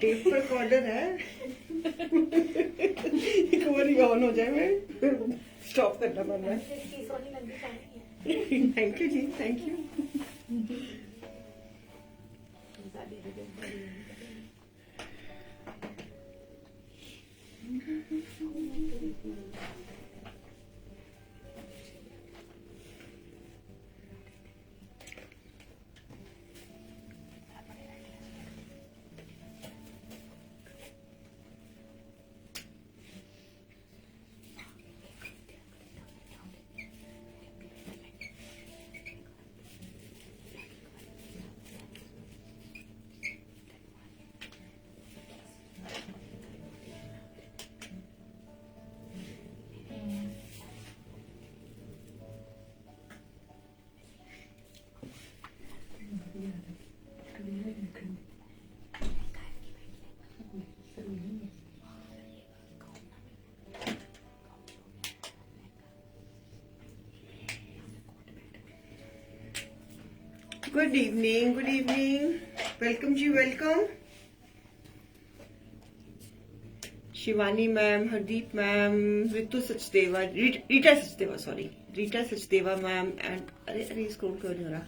Tape recorder है। एक बार on हो जाए मैं फिर स्टॉप करना पड़ रहा है। थैंक यू जी, thank you. Good evening, good evening. Welcome जी, welcome. Shivani ma'am, Hardeep ma'am, Ritu Sachdeva, Rita Sachdeva, sorry Rita Sachdeva ma'am and अरे स्क्रॉल क्यों नहीं हो रहा।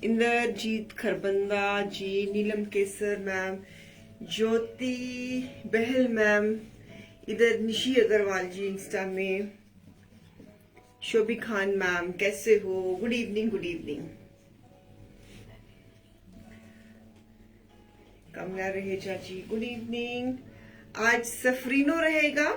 इंद्रजीत खरबंदा जी, नीलम केसर मैम, ज्योति बहल मैम, इधर निशी अग्रवाल जी इंस्टा में, शोभी खान मैम, कैसे हो? Good evening, good evening. Kamala Raheja ji, good evening. आज सफरीनो रहेगा।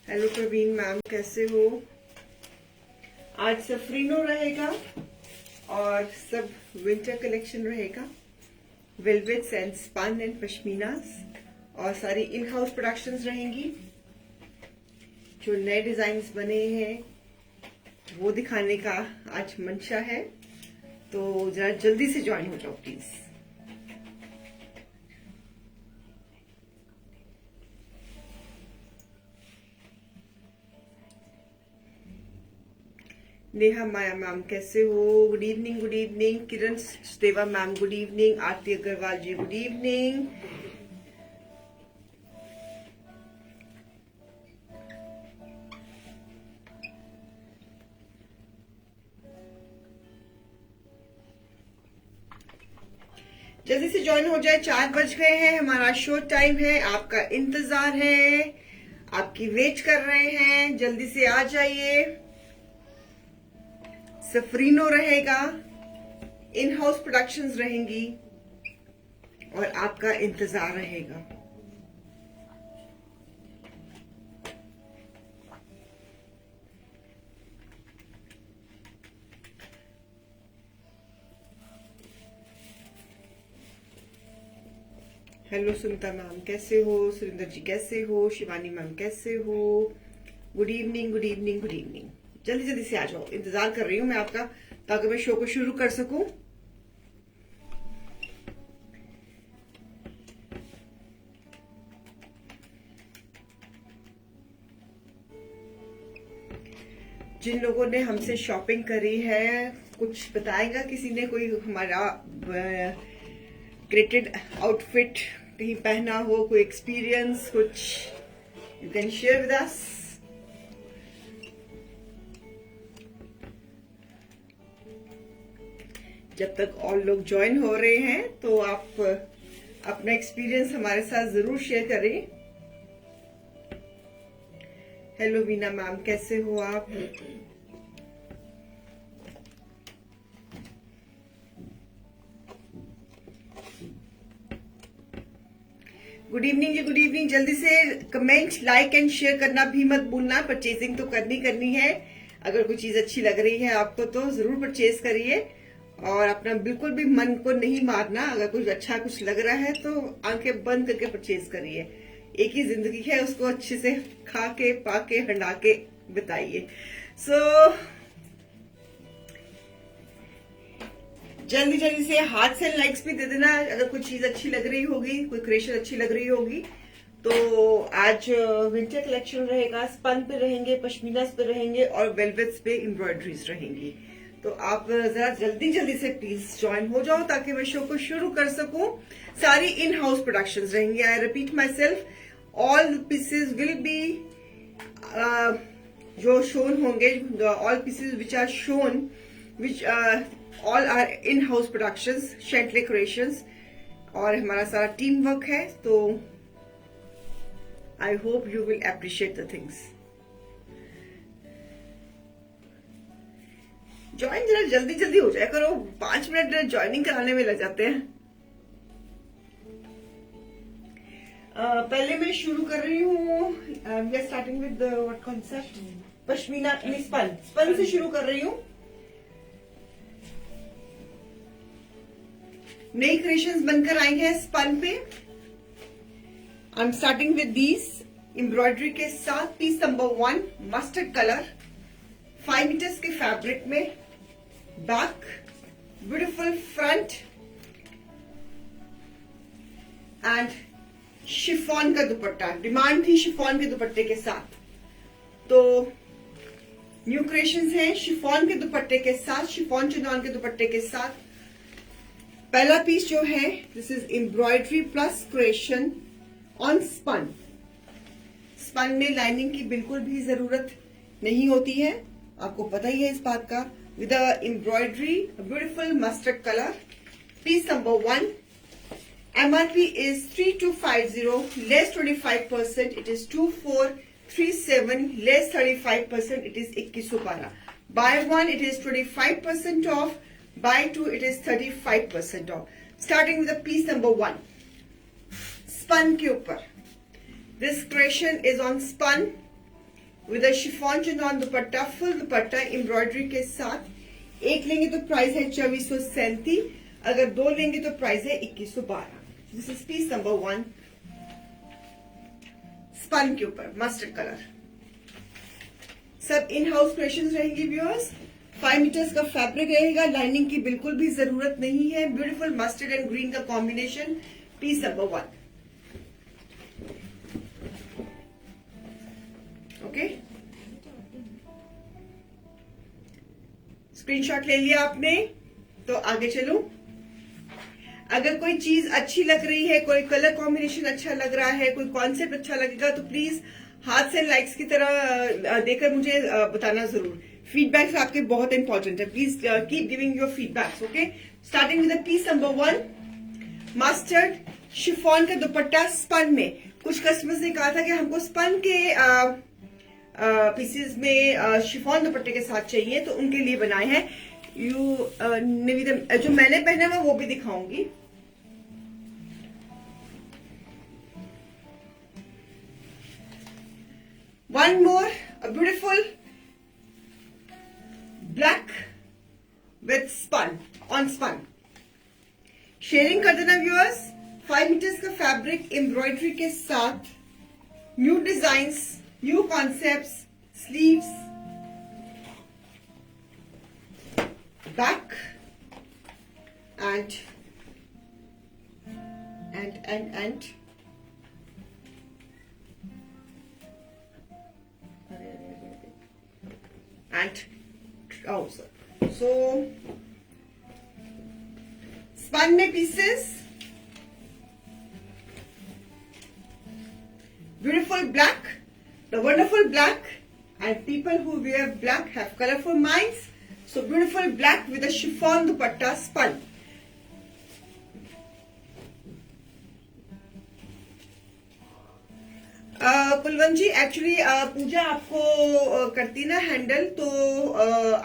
हेलो प्रवीण मैम, कैसे हो? आज सफरीनो रहेगा और सब विंटर कलेक्शन रहेगा, वेलवेट्स एंड स्पन एंड पश्मीनास, और सारी इन हाउस प्रोडक्शंस रहेंगी। जो नए डिजाइन्स बने हैं वो दिखाने का आज मंशा है, तो जरा जल्दी से ज्वाइन हो जाओ प्लीज। नेहा माया मैम, कैसे हो? Good evening, good evening. Kiran Sachdeva ma'am, good evening. Aarti Agarwal ji, good evening. जल्दी से ज्वाइन हो जाए, 4 बज गए हैं, हमारा शो टाइम है, आपका इंतजार है, आपकी वेट कर रहे हैं, जल्दी से आ जाइए। सफरीनो रहेगा, इन हाउस प्रोडक्शंस रहेंगी और आपका इंतजार रहेगा। हेलो सुनीता मैम, कैसे हो? सुरेंद्र जी कैसे हो? शिवानी मैम कैसे हो? Good evening, good evening, good evening. जल्दी जल्दी से आ जाओ, इंतजार कर रही हूँ मैं आपका, ताकि मैं शो को शुरू कर सकूं। जिन लोगों ने हमसे शॉपिंग करी है, कुछ बताएगा किसी ने? कोई हमारा क्रिएटेड आउटफिट कहीं पहना हो, कोई एक्सपीरियंस, कुछ you can share with us. जब तक और लोग ज्वाइन हो रहे हैं तो आप अपना एक्सपीरियंस हमारे साथ जरूर शेयर करें। हेलो वीना मैम, कैसे हो आप? गुड इवनिंग जी, गुड इवनिंग। जल्दी से कमेंट, लाइक एंड शेयर करना भी मत भूलना। परचेजिंग तो करनी है। अगर कोई चीज अच्छी लग रही है आपको तो जरूर परचेज करिए, और अपना बिल्कुल भी मन को नहीं मारना। अगर कुछ अच्छा कुछ लग रहा है तो आंखें बंद करके परचेज करिए। एक ही जिंदगी है, उसको अच्छे से खा के पा के हंडा के बिताइए। सो जल्दी जल्दी से हार्ट्स एंड लाइक्स भी दे देना अगर कोई चीज अच्छी लग रही होगी, कोई क्रिएशन अच्छी लग रही होगी। तो आज विंटर कलेक्शन रहेगा, स्पन पे रहेंगे, पश्मीनास पे रहेंगे और वेलवेट्स पे एम्ब्रॉयडरीज रहेंगी। तो आप जरा जल्दी जल्दी से प्लीज ज्वाइन हो जाओ ताकि मैं शो को शुरू कर सकूं। सारी इन हाउस प्रोडक्शंस रहेंगी। I repeat myself, all pieces will be जो शोन होंगे, all pieces which are shown, which all are in house productions, शेंटले क्रिएशंस, और हमारा सारा टीम वर्क है। तो I hope you will appreciate the things. Join जरा जल्दी जल्दी हो जाए करो, 5 मिनट ज्वाइनिंग कराने में लग जाते हैं। पहले मैं शुरू कर रही हूँ, we are starting with what concept, pashmina spun से शुरू कर रही हूँ। नई क्रिएशंस बनकर आई हैं स्पन पे। I am starting with these embroidery के साथ। Piece number 1 mustard colour, 5 metres के फैब्रिक में, back, beautiful front and chiffon का दुपट्टा। डिमांड थी शिफॉन के दुपट्टे के साथ, तो न्यू क्रिएशंस हैं शिफॉन के दुपट्टे के साथ, शिफॉन चिनॉन के दुपट्टे के साथ। पहला पीस जो है, this is embroidery plus creation on spun. Spun में लाइनिंग की बिल्कुल भी जरूरत नहीं होती है, आपको पता ही है इस बात का। With embroidery, beautiful mustard colour, piece number 1। MRP is 3250, less 25%, it is 2437, less 35%, it is 2112. Buy one, it is 25% off. Buy two, it is 35% off. Starting with the piece number 1, spun के ऊपर. This creation is on spun with a chiffon chinon dupatta, full dupatta embroidery के साथ। एक लेंगे तो price है 2437, अगर 2 लेंगे तो प्राइस है 2112। This is piece number 1, spun के ऊपर मस्टर्ड कलर। सब इन हाउस क्रिएशंस रहेंगी व्यूअर्स। 5 मीटर्स का फैब्रिक रहेगा, लाइनिंग की बिल्कुल भी जरूरत नहीं है। ब्यूटीफुल मस्टर्ड एंड ग्रीन का combination, piece number 1। Okay, screenshot ले लिया आपने, तो आगे चलूं। अगर कोई चीज अच्छी लग रही है, कोई कलर कॉम्बिनेशन अच्छा लग रहा है, कोई कॉन्सेप्ट अच्छा लगेगा, तो प्लीज हाथ से लाइक्स की तरह देकर मुझे बताना जरूर। फीडबैक्स आपके बहुत इंपॉर्टेंट है, please keep giving your feedbacks. Okay, starting with piece number 1, mustard chiffon का दुपट्टा स्पन में। कुछ कस्टमर्स ने कहा था कि हमको स्पन के पीसेस में शिफॉन दुपट्टे के साथ चाहिए, तो उनके लिए बनाए हैं। जो मैंने पहना हुआ वो भी दिखाऊंगी। One more beautiful black with spun, on spun. Sharing कर देना व्यूअर्स। 5 मीटर्स का फैब्रिक एम्ब्रॉयडरी के साथ, new designs, new concepts, sleeves, back and trouser. So spun में pieces, beautiful black, the wonderful black, and people who wear black have colorful minds. So beautiful black with a chiffon dupatta spun. Kulwant ji, actually Pooja आपको करती ना handle, तो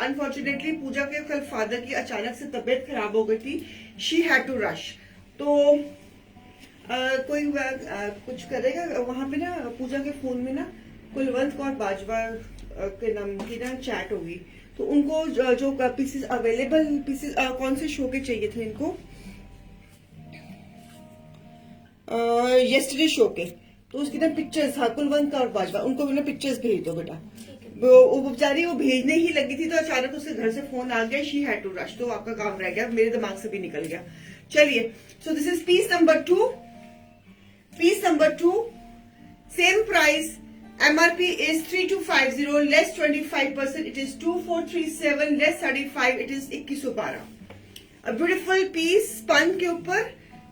unfortunately पूजा के कल father की अचानक से तबीयत खराब हो गई थी। She had to rush. तो कोई कुछ करेगा वहां पे ना, पूजा के फोन में ना कुलवंत कौर बाजवा के नाम की ना चैट होगी, तो उनको जो पीसेस अवेलेबल पीसेस कौन से शो के चाहिए थे इनको, यस्टरडे शो के, तो उसकी ना पिक्चर्स, हाँ कुलवंत कौर बाजवा, उनको मैंने पिक्चर्स भेज दो बेटा। वो बेचारी वो भेजने ही लगी थी तो अचानक उसके घर से फोन आ गया, शी हैड टू रश, तो आपका काम रह गया, मेरे दिमाग से भी निकल गया। चलिए, so this is piece number 2। Piece number 2, same price, MRP is 3250 less 25%, it is 2437 less 35, it is 2112। A beautiful piece spun के ऊपर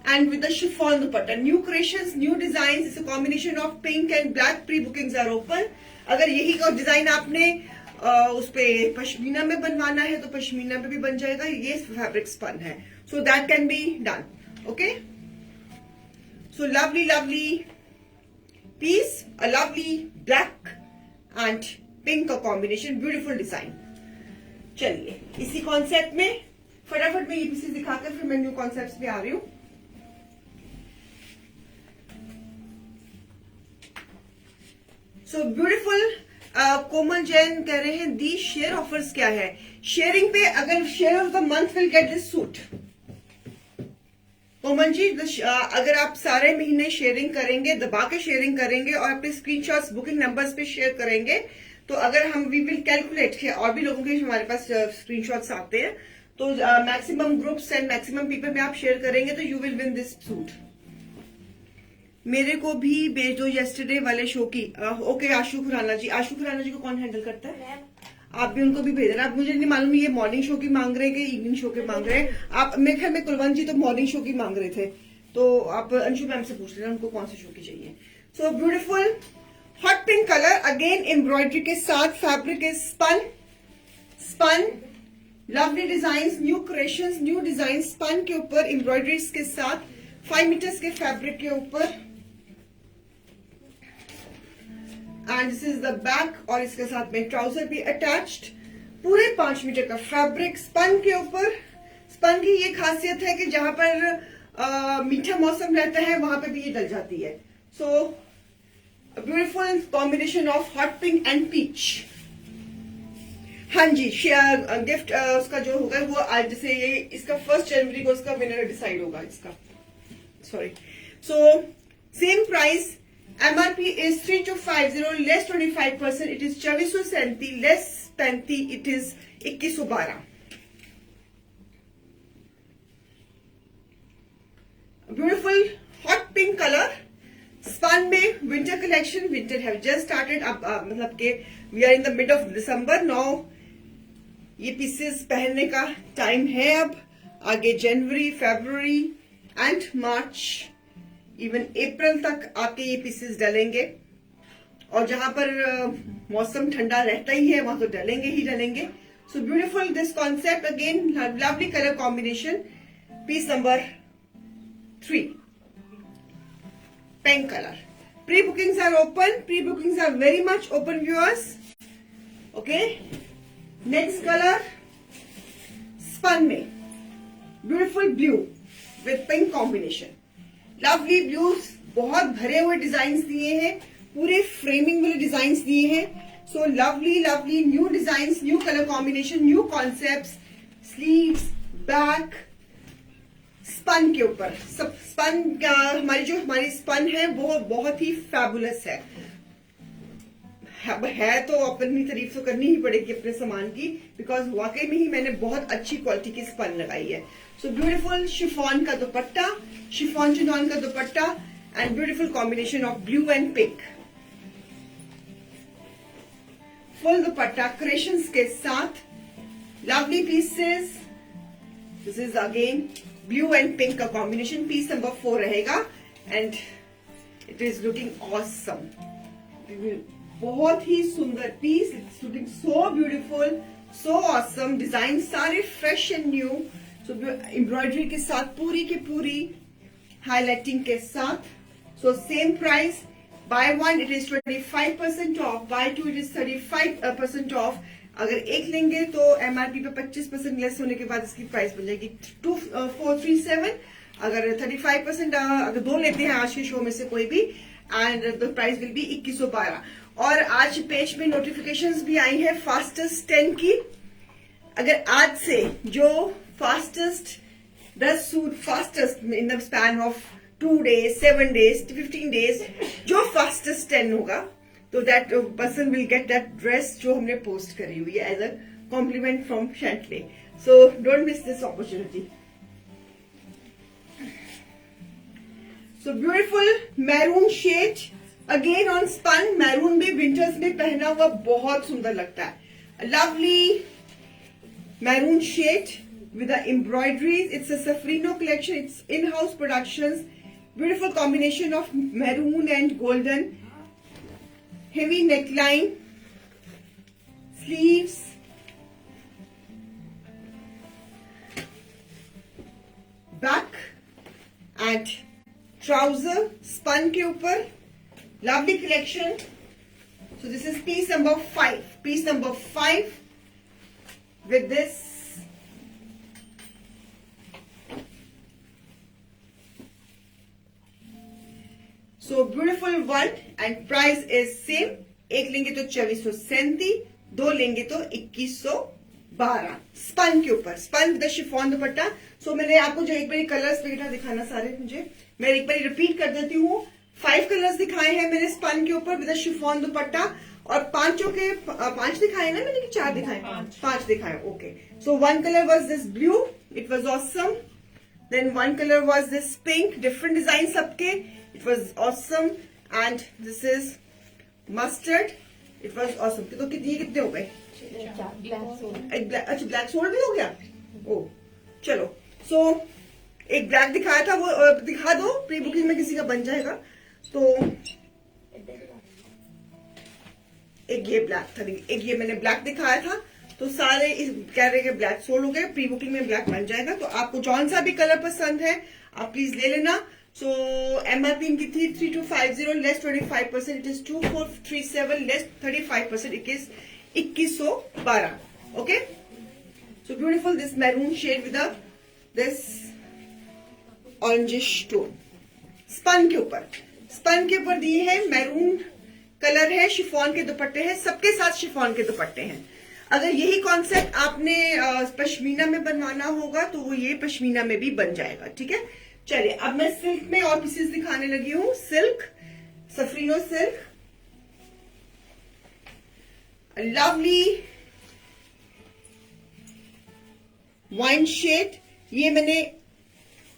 and with the chiffon dupatta, new creations, new designs, it's a combination of pink and black, pre bookings are open। अगर यही का design आपने उस पे पश्मीना में बनवाना है तो पश्मीना में भी बन जाएगा, ये फैब्रिक स्पन है, so that can be done, okay। So lovely lovely piece, a lovely black and pink का combination, beautiful design। चलिए, इसी कॉन्सेप्ट में फटाफट में ये पीसेस दिखाकर फिर मैं न्यू कॉन्सेप्ट्स पे आ रही हूँ। सो ब्यूटीफुल, कोमल जैन कह रहे हैं दी शेयर ऑफर्स क्या है? शेयरिंग पे अगर share of the month will get this suit. Komal ji, अगर आप सारे महीने शेयरिंग करेंगे, दबा के शेयरिंग करेंगे और अपने स्क्रीनशॉट्स बुकिंग नंबर्स पे शेयर करेंगे, तो अगर हम वी विल कैलकुलेट के और भी लोगों के हमारे पास स्क्रीनशॉट्स आते हैं, तो maximum groups and maximum people में आप शेयर करेंगे तो you will win this suit. मेरे को भी भेज दो येस्टरडे वाले शो की। ओके आशु खुराना जी, आशु खुराना जी को कौन हैंडल करता है? आप भी उनको भी भेज देना। आप मुझे नहीं मालूम ये मॉर्निंग शो की मांग रहे हैं कि इवनिंग शो के मांग रहे हैं। आप मेरे ख्याल में कुलवंत जी तो मॉर्निंग शो की मांग रहे थे, तो आप अंशु मैम से पूछ लेना उनको कौन से शो की चाहिए। So beautiful hot pink colour, again embroidery के साथ, fabric is spun, lovely design, new creations, new design spun के ऊपर एम्ब्रॉयडरीज के साथ, 5 मीटर्स के फैब्रिक के ऊपर, and this is the back, और इसके साथ में ट्राउजर भी अटैच्ड, पूरे 5 मीटर का फैब्रिक स्पन के ऊपर। स्पन की ये खासियत है कि जहां पर मीठा मौसम रहता है वहां पे भी ये डल जाती है। So beautiful combination of hot pink and peach. हाँ जी, शेयर गिफ्ट उसका जो होगा वो आज, जैसे ये इसका 1 जनवरी को इसका विनर डिसाइड होगा इसका, sorry. So same price, MRP is 3250 less 25%, it is 2437 less 35, it is 2112। Beautiful hot pink colour, spun में winter collection, winter have just started. अब मतलब के we are in the mid of December now, ये pieces पहनने का time है। अब आगे जनवरी, फरवरी एंड मार्च, इवन अप्रैल तक आपके ये पीसेस डलेंगे, और जहां पर मौसम ठंडा रहता ही है वहां तो डलेंगे ही डलेंगे। So beautiful this concept, again lovely colour combination. Piece number 3, pink colour. Pre bookings are open, pre bookings are very much open viewers, okay. Next colour spun में beautiful blue with pink combination, lovely blues, बहुत भरे हुए design दिए हैं, पूरे framing वाले design दिए हैं। So lovely lovely new design, new colour combination, new concepts, sleeves, back, spun के ऊपर सब। स्पन का हमारी स्पन है वो बहुत ही फैबुलस है तो अपनी तारीफ तो करनी ही पड़ेगी अपने सामान की, बिकॉज वाकई में ही मैंने बहुत अच्छी क्वालिटी की स्पन लगाई है। सो ब्यूटीफुल शिफॉन का दुपट्टा, शिफॉन चिनॉन का dupatta, and beautiful combination of blue and pink. Full dupatta creations के साथ, lovely pieces. This is again blue and pink का कॉम्बिनेशन, पीस नंबर 4 रहेगा, and it is looking awesome. बहुत ही सुंदर piece, it's looking so beautiful, so awesome. Design सारे fresh and new, so embroidery के साथ, पूरी की पूरी हाईलाइटिंग के साथ। So same price, buy 1 it is 25% of, bye 2 it is 35% off. अगर एक लेंगे तो MRP पे 25% लेस होने के बाद इसकी प्राइस बन जाएगी 2437। अगर 35% अगर 2 लेते हैं आज के शो में से कोई भी, and the price will be 2112। और आज पेज में नोटिफिकेशंस भी आई है फास्टेस्ट 10 की। अगर आज से जो fastest 10 suit, fastest in the span of 2 days, 7 days, 15 days, जो फास्टेस्ट 10 होगा तो that person will get that dress जो हमने पोस्ट करी हुई है as a compliment from Chantelle. So don't miss this opportunity. So beautiful maroon shade again on spun. Maroon भी winters में पहना हुआ बहुत सुंदर लगता है. Lovely maroon shade with the embroideries. It's a Safrino collection. It's in-house productions. Beautiful combination of maroon and golden. Heavy neckline. Sleeves. Back and trouser spun के ऊपर. Lovely collection. So this is piece number 5. Piece number 5 with this so beautiful one and price is same. एक लेंगे तो 2437, दो लेंगे तो 2112. Spun के ऊपर, स्पन विद शिफॉन दुपट्टा. सो मैंने आपको जो एक बार कलर्स बेटा दिखाना सारे मुझे, मैं एक बार रिपीट कर देती हूँ. 5 कलर्स दिखाए हैं मैंने स्पन के ऊपर विद शिफॉन दुपट्टा और 5 दिखाए ना मैंने कि 4 दिखाए? 5 दिखाए. Okay. So 1 colour was this blue, it was awesome. Then 1 colour was this pink. Different design सबके. It was awesome and this is mustard. It was awesome. तो कितने हो गए? अच्छा ब्लैक सोल्ड भी हो गया. ओ चलो. सो एक ब्लैक दिखाया था वो दिखा दो. प्री बुकिंग में किसी का बन जाएगा. तो एक ये ब्लैक था, एक ये मैंने ब्लैक दिखाया था. तो सारे कह रहे हैं ब्लैक सोल्ड हो गए. प्री बुकिंग में ब्लैक बन जाएगा. तो आपको जौन सा भी कलर पसंद है आप प्लीज ले लेना. So MRP इनकी थी 3250 less 25%. It is 2437 less 35%. It is 2112. Okay. So beautiful this maroon shade with this orangish tone. Spun के ऊपर, स्पन के ऊपर दिए है. मैरून कलर है. शिफॉन के दुपट्टे हैं. सबके साथ शिफॉन के दुपट्टे हैं. अगर यही कॉन्सेप्ट आपने पश्मीना में बनवाना होगा तो वो ये पश्मीना में भी बन जाएगा. ठीक है. चलिए अब मैं सिल्क में और पीसेस दिखाने लगी हूं. सिल्क, सफरीनो सिल्क, लवली वाइन शेड. ये मैंने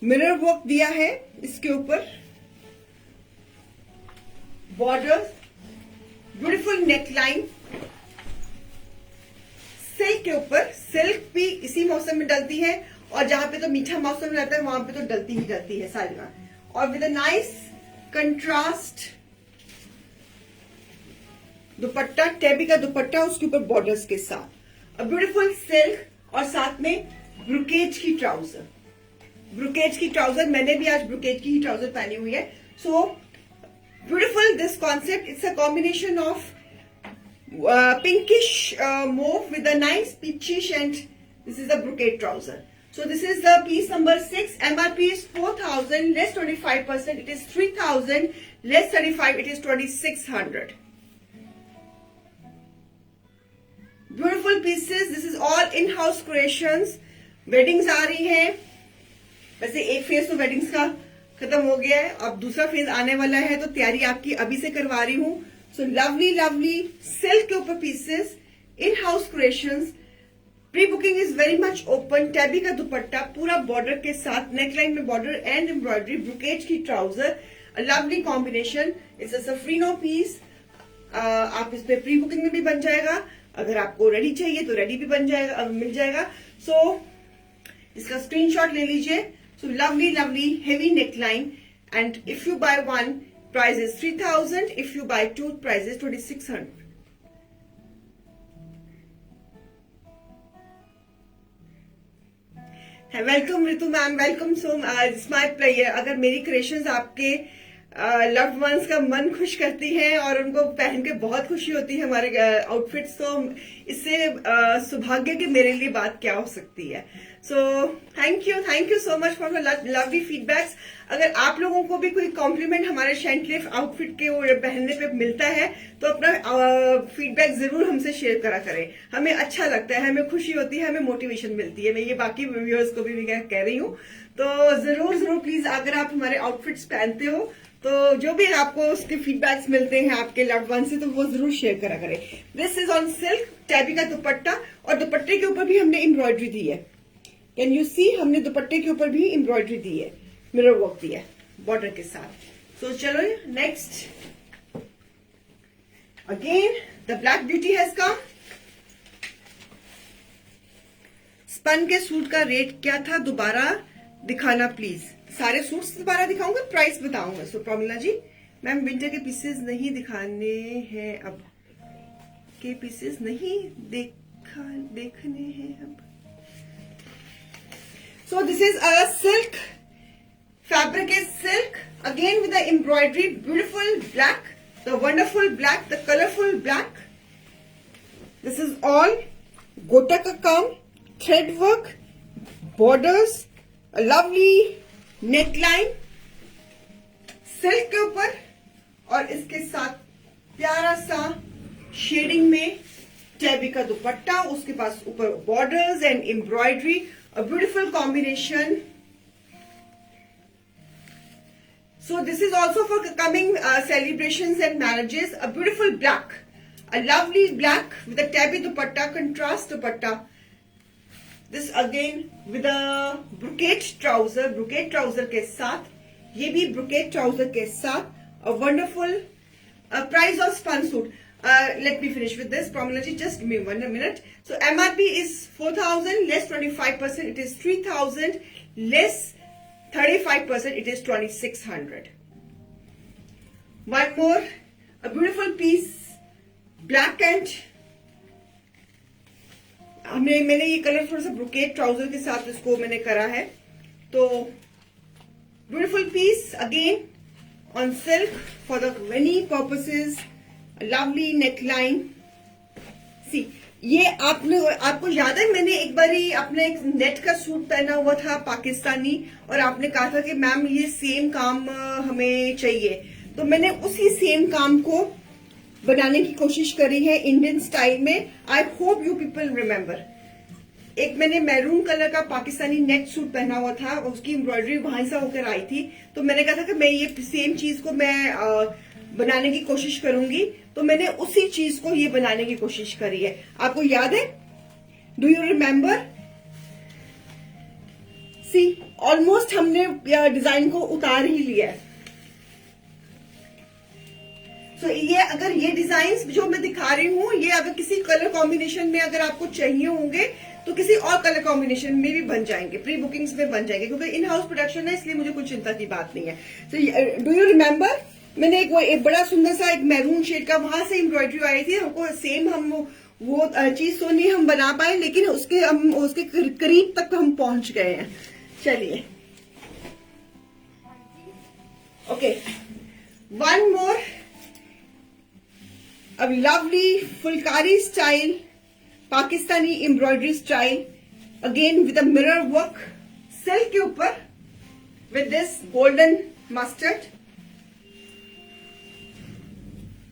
मिरर वर्क दिया है इसके ऊपर. Border, beautiful neckline. सिल्क के ऊपर. सिल्क भी इसी मौसम में डलती है और जहां पे तो मीठा मौसम रहता है वहां पे तो डलती ही डलती है सालिमा. और with a nice contrast dupatta, टेबी का दुपट्टा, उसके ऊपर बॉर्डर्स के साथ. अ ब्यूटीफुल सिल्क और साथ में ब्रुकेज की ट्राउजर. ब्रुकेज की ट्राउजर, मैंने भी आज ब्रुकेज की ही ट्राउजर पहनी हुई है. So beautiful this concept. It's a combination of pinkish mauve with a nice peachish and this is the brocade trouser. So this is the piece number 6. MRP is 4000 less 25%. It is 3000 less 35. It is 2600. Beautiful pieces. This is all in-house creations. Weddings आ रही हैं. वैसे एक phase तो weddings का खत्म हो गया है. अब दूसरा फेज आने वाला है तो तैयारी आपकी अभी से करवा रही हूँ. So lovely silk के ऊपर pieces, in-house creations. Pre-booking is very much open. Tabby का दुपट्टा पूरा बॉर्डर के साथ, नेकलाइन में बॉर्डर एंड एम्ब्रॉयडरी, ब्रुकेज की trouser. Lovely combination. It's a सफरीनो पीस. आप इस पे प्री बुकिंग में भी बन जाएगा. अगर आपको रेडी चाहिए तो रेडी भी बन जाएगा, मिल जाएगा. सो इसका स्क्रीनशॉट ले लीजिए. So lovely heavy neckline and if you by one price is 3000. If you buy 2 price is 2600. Welcome Ritu ma'am, welcome. So it's my player. अगर मेरी क्रिएशंस आपके लव्ड वंस का मन खुश करती हैं और उनको पहन के बहुत खुशी होती है हमारे आउटफिट्स, तो इससे सौभाग्य की मेरे लिए बात क्या हो सकती है. So thank you so much for lovely feedbacks. अगर आप लोगों को भी कोई कॉम्प्लीमेंट हमारे शैंटलिफ आउटफिट के पहनने पे मिलता है तो अपना फीडबैक जरूर हमसे शेयर करा करें. हमें अच्छा लगता है, हमें खुशी होती है, हमें मोटिवेशन मिलती है. मैं ये बाकी व्यूअर्स को भी कह रही हूँ. तो जरूर प्लीज अगर आप हमारे आउटफिट्स पहनते हो तो जो भी आपको उसके फीडबैक्स मिलते हैं आपके लव्ड वन से, तो वो जरूर शेयर करा करें। This is on silk, tabby का दुपट्टा, और दुपट्टे के ऊपर भी हमने एम्ब्रॉयडरी दी है। कैन यू सी, हमने दुपट्टे के ऊपर भी एम्ब्रॉयडरी दी है, मिरर वर्क दिया है बॉर्डर के साथ। सो चलो next, again the black beauty has come. Spun के सूट का रेट क्या था, दोबारा दिखाना प्लीज। सारे सूट्स दोबारा दिखाऊंगा, प्राइस बताऊंगा। सो प्रमिला जी, मैम विंटर के पीसेस नहीं दिखाने हैं अब, के पीसेस नहीं देखने हैं अब। सो this is a silk, fabric is silk, again with the embroidery, beautiful black, the wonderful black, the colorful black. This is all gota ka kaam, thread work, borders, a lovely neckline, silk के ऊपर, और इसके साथ प्यारा सा shading में tabby का दुपट्टा, उसके पास ऊपर borders and embroidery, a beautiful combination. So this is also for coming celebrations and marriages. A beautiful black, a lovely black with a tabby dupatta, contrast dupatta. This again with a brocade trouser के साथ, ये भी brocade trouser के साथ, a wonderful price of spun suit. Let me finish with this, Pramila ji, just give me 1 minute. So MRP is 4,000 less 25%, it is 3,000 less 35%, it is 2,600. One more, a beautiful piece, black and मैंने ये colour थोड़ा सा brocade trouser के साथ इसको मैंने करा है। तो beautiful piece again on silk for the many purposes, lovely neckline. See, ये आपको याद है, मैंने एक बारी अपने एक नेट का सूट पहना हुआ था पाकिस्तानी, और आपने कहा था कि मैम ये सेम काम हमें चाहिए, तो मैंने उसी सेम काम को बनाने की कोशिश करी है इंडियन स्टाइल में। आई होप यू पीपल रिमेम्बर, एक मैंने मैरून कलर का पाकिस्तानी नेट सूट पहना हुआ था, उसकी एम्ब्रॉयडरी वहां से होकर आई थी, तो मैंने कहा था कि मैं ये सेम चीज को मैं बनाने की कोशिश करूंगी, तो मैंने उसी चीज को ये बनाने की कोशिश करी है। आपको याद है? Do you remember? See, almost हमने डिजाइन को उतार ही लिया है। तो ये अगर ये डिजाइन जो मैं दिखा रही हूँ, ये अगर किसी कलर कॉम्बिनेशन में अगर आपको चाहिए होंगे तो किसी और कलर कॉम्बिनेशन में भी बन जाएंगे, प्री बुकिंग्स में बन जाएंगे, क्योंकि इन हाउस प्रोडक्शन है, इसलिए मुझे कुछ चिंता की बात नहीं है। तो डू यू रिमेम्बर, मैंने एक बड़ा सुंदर सा एक मैरून शेड का वहां से एम्ब्रॉयडरी आई थी, हमको सेम हम वो चीज तो नहीं हम बना पाए, लेकिन उसके करीब तक हम पहुंच गए हैं। चलिए, ओके, वन मोर, अब lovely Phulkari style, Pakistani embroidery style, again with a mirror work, silk के ऊपर with this golden mustard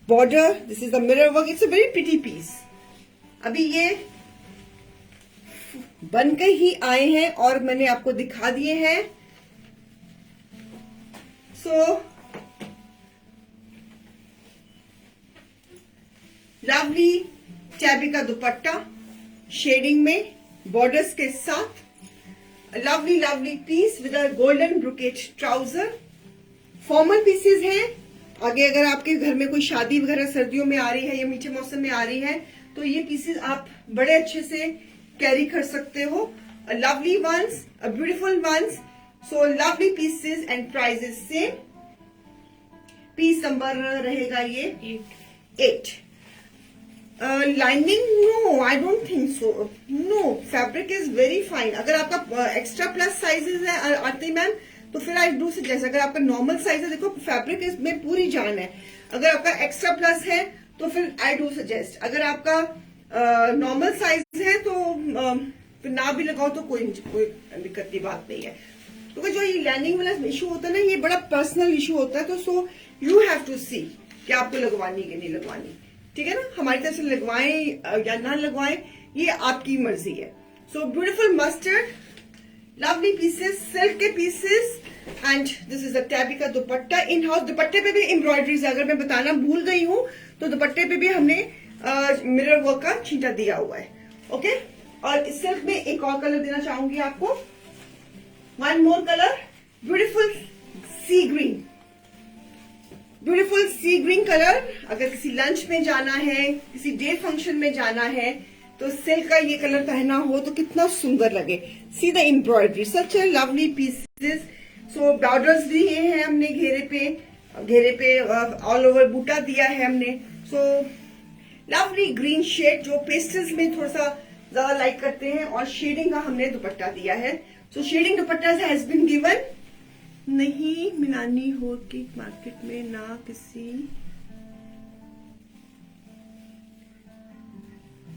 border. This is the mirror work. It's a very pretty piece. अभी ये बनकर ही आए हैं और मैंने आपको दिखा दिए हैं। So lovely टैबी का दुपट्टा शेडिंग में बॉर्डर्स के साथ, lovely peace with a golden brocade trouser. Formal pieces हैं। आगे अगर आपके घर में कोई शादी वगैरह सर्दियों में आ रही है या मीठे मौसम में आ रही है, तो ये पीसेस आप बड़े अच्छे से कैरी कर सकते हो। Lovely ones, beautiful ones, so lovely pieces and prices same. Piece number रहेगा ये 8। Lining, no I don't think so, no, fabric is very fine. अगर आपका एक्स्ट्रा प्लस साइजेस है आती मैम, तो फिर आई डू सजेस्ट, अगर आपका नॉर्मल साइज है, देखो फैब्रिक इसमें पूरी जान है। अगर आपका एक्स्ट्रा प्लस है तो फिर आई डू सजेस्ट, अगर आपका नॉर्मल साइज है तो फिर ना भी लगाओ तो कोई दिक्कत की बात नहीं है, क्योंकि जो ये लैंडिंग वाला इशू होता है ना, ये बड़ा पर्सनल इशू होता है। तो सो यू हैव टू सी कि आपको लगवानी कि नहीं लगवानी, ठीक है ना। हमारी तरफ से लगवाएं या ना लगवाएं, ये आपकी मर्जी है। So beautiful mustard, lovely pieces, silk के pieces, and this is the टैबी का दुपट्टा इन हाउस। दुपट्टे पे भी एम्ब्रॉयडरीज, अगर मैं बताना भूल गई हूँ तो दुपट्टे पे भी हमने मिरर वर्क का छींटा दिया हुआ है। ओके, और इस सिल्क में एक और कलर देना चाहूंगी आपको, वन मोर कलर, ब्यूटीफुल सी ग्रीन, ब्यूटीफुल सी ग्रीन कलर। अगर किसी लंच में जाना है, किसी डे फंक्शन में जाना है, तो सिल्क का ये कलर पहना हो तो कितना सुंदर लगे। See the embroidery, such A lovely pieces. So borders भी ये है हमने घेरे पे ऑल ओवर बूटा दिया है हमने। सो लवली ग्रीन शेड जो पेस्टल्स में थोड़ा सा ज्यादा लाइक करते हैं, और शेडिंग का हमने दुपट्टा दिया है। So shading dupatta has been given, नहीं मिलानी हो कि मार्केट में ना किसी।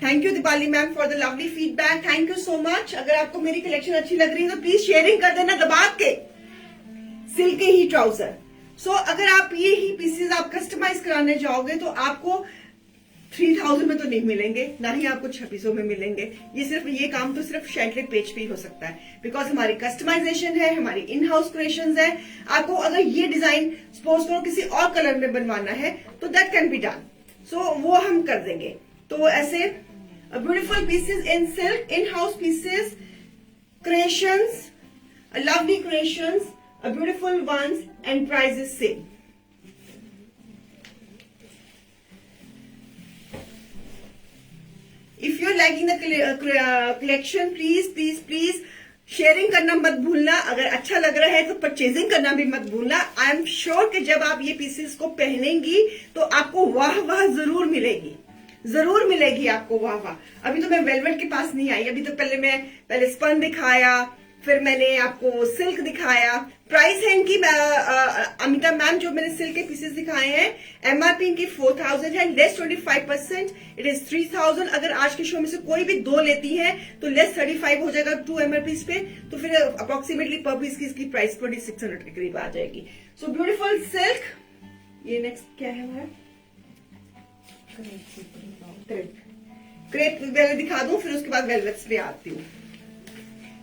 Thank you Deepali ma'am for the lovely feedback, thank you so much. अगर आपको मेरी कलेक्शन अच्छी लग रही है तो प्लीज शेयरिंग कर देना दबा के। सिल्क के ही ट्राउजर। सो अगर आप ये ही पीसेस आप कस्टमाइज कराने जाओगे तो आपको 3000 में तो नहीं मिलेंगे, ना ही आपको 2600 में मिलेंगे। ये काम तो सिर्फ शेंटली पेज पे ही हो सकता है, बिकॉज हमारी कस्टमाइजेशन है, हमारी इन हाउस क्रिएशंस है। आपको अगर ये डिजाइन सपोज करो किसी और कलर में बनवाना है तो that can be done, so वो हम कर देंगे। तो ऐसे beautiful pieces in silk, in house pieces, creations, lovely creations, beautiful ones, and price is same. If you are liking the collection, please sharing करना मत भूलना। अगर अच्छा लग रहा है तो परचेजिंग करना भी मत भूलना। आई एम श्योर कि जब आप ये पीसेस को पहनेंगी तो आपको वाह वाह जरूर मिलेगी आपको वाह वाह। अभी तो मैं वेलवेट के पास नहीं आई, अभी तो पहले स्पन दिखाया, फिर मैंने आपको सिल्क दिखाया। प्राइस है इनकी अमिता मैम, जो मैंने सिल्क के पीसेस दिखाए हैं, एमआरपी इनकी 4000 है, लेस 25%, इट इज 3000। अगर आज के शो में से कोई भी 2 लेती है तो लेस 35 हो जाएगा 2 एमआरपी पे, तो फिर अप्रोक्सीमेटली पर पीस की इसकी प्राइस 2600 के करीब आ जाएगी। So beautiful silk. ये नेक्स्ट क्या है हमारा, क्रेप पहले दिखा दूं, फिर उसके बाद वेलवेट्स पे आती हूँ।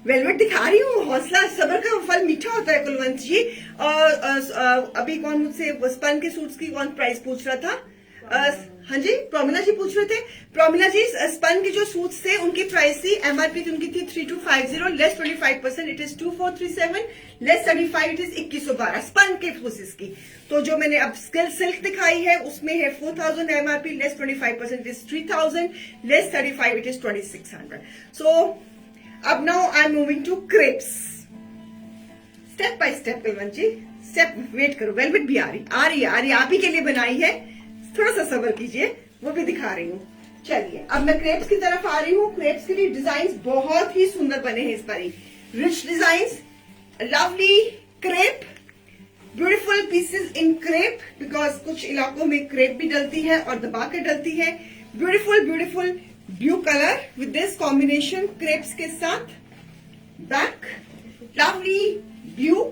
वेलवेट दिखा रही हूँ, हौसला सबर का फल मीठा होता है कुलवंत जी। और अभी कौन मुझसे स्पन के सूट्स की कौन प्राइस पूछ रहा था? हाँ जी, प्रोमिला जी पूछ रहे थे। प्रोमिला जी, स्पन के जो सूट्स थे उनकी प्राइस थी, एमआरपी उनकी थी 3250, less 25%, it is 2437, less 35, it is 2112 spun के पीसेस की। तो जो मैंने अब सिल्क दिखाई है उसमें है 4000 MRP, less 25%, it is 3000, less 35, it is 2600। So अब now I am moving to crepes, step by step. Kulwant ji step, wait करो, वेलवेट भी आ रही है, आप ही के लिए बनाई है, थोड़ा सा सब्र कीजिए, वो भी दिखा रही हूँ। चलिए अब मैं क्रेप्स की तरफ आ रही हूँ। क्रेप्स के लिए डिजाइन बहुत ही सुंदर बने हैं इस बार, rich design, lovely crepe, beautiful pieces in crepe, because कुछ इलाकों में क्रेप भी डलती है और दबा के डलती है। Beautiful blue colour with this combination crepes के साथ, बैक लवली ब्लू,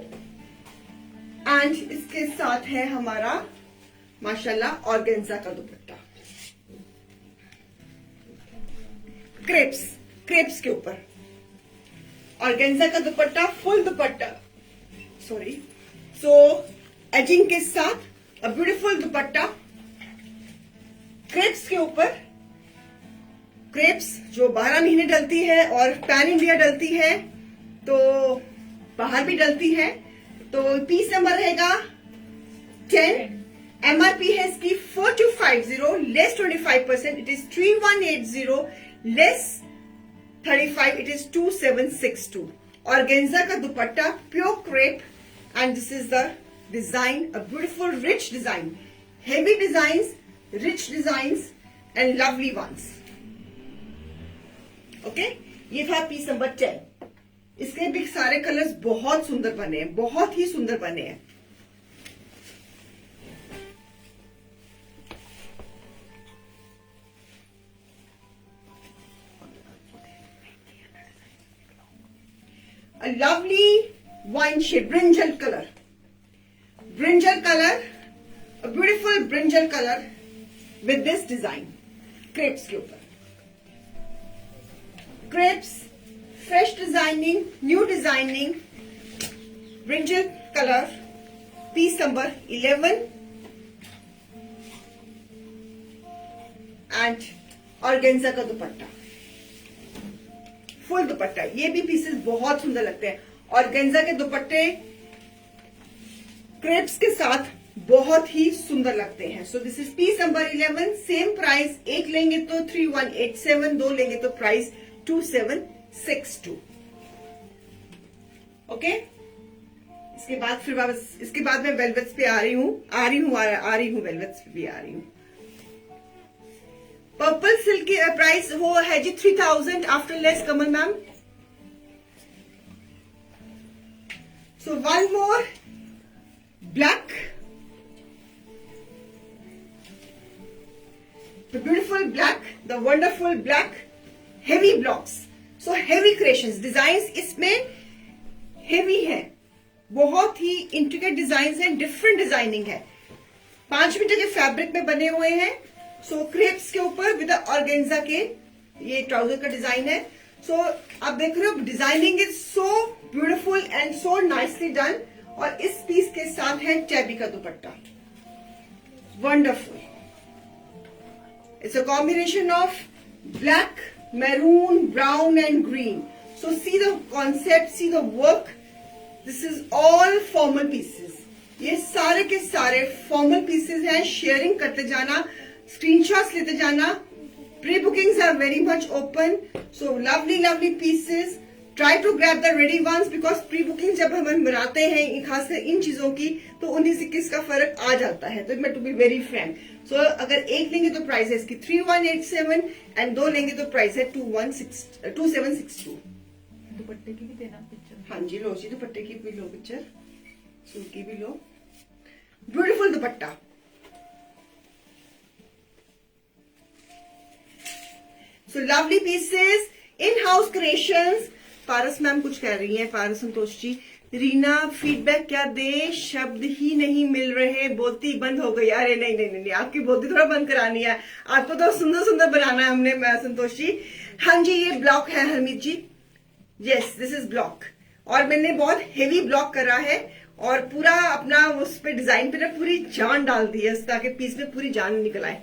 एंड इसके साथ है हमारा माशाल्लाह ऑर्गेन्जा का दुपट्टा, क्रेप्स के ऊपर ऑर्गेन्जा का दुपट्टा, फुल दुपट्टा, सॉरी, सो एजिंग के साथ अ ब्यूटीफुल दुपट्टा क्रेप्स के ऊपर। क्रेप्स जो 12 महीने डलती है और पैन इंडिया डलती है, तो बाहर भी डलती है। तो पीस नंबर रहेगा 10, एमआरपी है इसकी 4250, less 25%, it is 3180, less 35, it is 2762। Organza का dupatta, pure crepe, and this is the design, a beautiful rich design, heavy designs, rich designs, and lovely ones. Okay, ये था पीस नंबर 10। इसके भी सारे colours बहुत सुंदर बने हैं, बहुत ही सुंदर बने हैं। A lovely wine shade, brinjal color, a beautiful brinjal color with this design, crepes के ऊपर। Crepes, fresh designing, new designing, brinjal colour, piece number 11 and organza का दुपट्टा, फुल दुपट्टा। ये भी पीसेस बहुत सुंदर लगते हैं। ऑर्गेन्जा के दुपट्टे क्रेप्स के साथ बहुत ही सुंदर लगते हैं। सो this is piece number 11, same price. एक लेंगे तो 3187, दो लेंगे तो प्राइस 2762। ओके, इसके बाद फिर वापस, इसके बाद मैं वेलवेट्स पे आ रही हूं वेलवेट्स पे भी आ रही हूं। पर्पल सिल्क की प्राइस वो है जी 3000 after less, Kamal ma'am. So one more black, the beautiful black, the wonderful black, heavy blocks. So heavy creations, designs इसमें heavy है, बहुत ही इंट्रिकेट डिजाइन है, डिफरेंट डिजाइनिंग है। 5 मीटर के फैब्रिक में बने हुए हैं। सो क्रेप्स के ऊपर विद ऑर्गेन्जा के ये ट्राउजर का डिजाइन है। सो आप देख रहे हो, designing is so beautiful and so nicely done. और इस पीस के साथ है टैबी का दुपट्टा, wonderful. It's a combination of black, maroon, brown and green. So see the concept, see the work. This is all formal pieces. ये सारे के सारे formal pieces हैं। शेयरिंग करते जाना, screenshots लेते जाना। Pre-bookings are very much open. So lovely, lovely pieces. Try to grab the ready ones because pre-booking जब हम बनाते हैं खासकर इन चीजों की, तो उन्हीं से किसका फर्क आ जाता है। तो मैं टू बी वेरी फ्रैंक, सो अगर एक लेंगे तो प्राइस है इसकी 3187 एंड दो लेंगे तो प्राइस है 2762। दुपट्टे की भी देना पिक्चर। हाँ जी, लो जी, दुपट्टे की भी लो पिक्चर, सूट की भी लो। Beautiful dupatta. So lovely pieces, in house creations. Paras ma'am कुछ कह रही हैं, पारस संतोष जी। रीना फीडबैक क्या दे, शब्द ही नहीं मिल रहे, बोलती बंद हो गई। अरे नहीं नहीं नहीं, आपकी बोलती थोड़ा बंद करानी है, आपको तो सुंदर सुंदर बनाना है हमने संतोष जी। हाँ जी, ये ब्लॉक है हरमीत जी, यस दिस इज ब्लॉक। और मैंने बहुत हेवी ब्लॉक करा है और पूरा अपना उस पे डिजाइन पे ना पूरी जान डाल दी है ताकि पीस में पूरी जान निकल आए।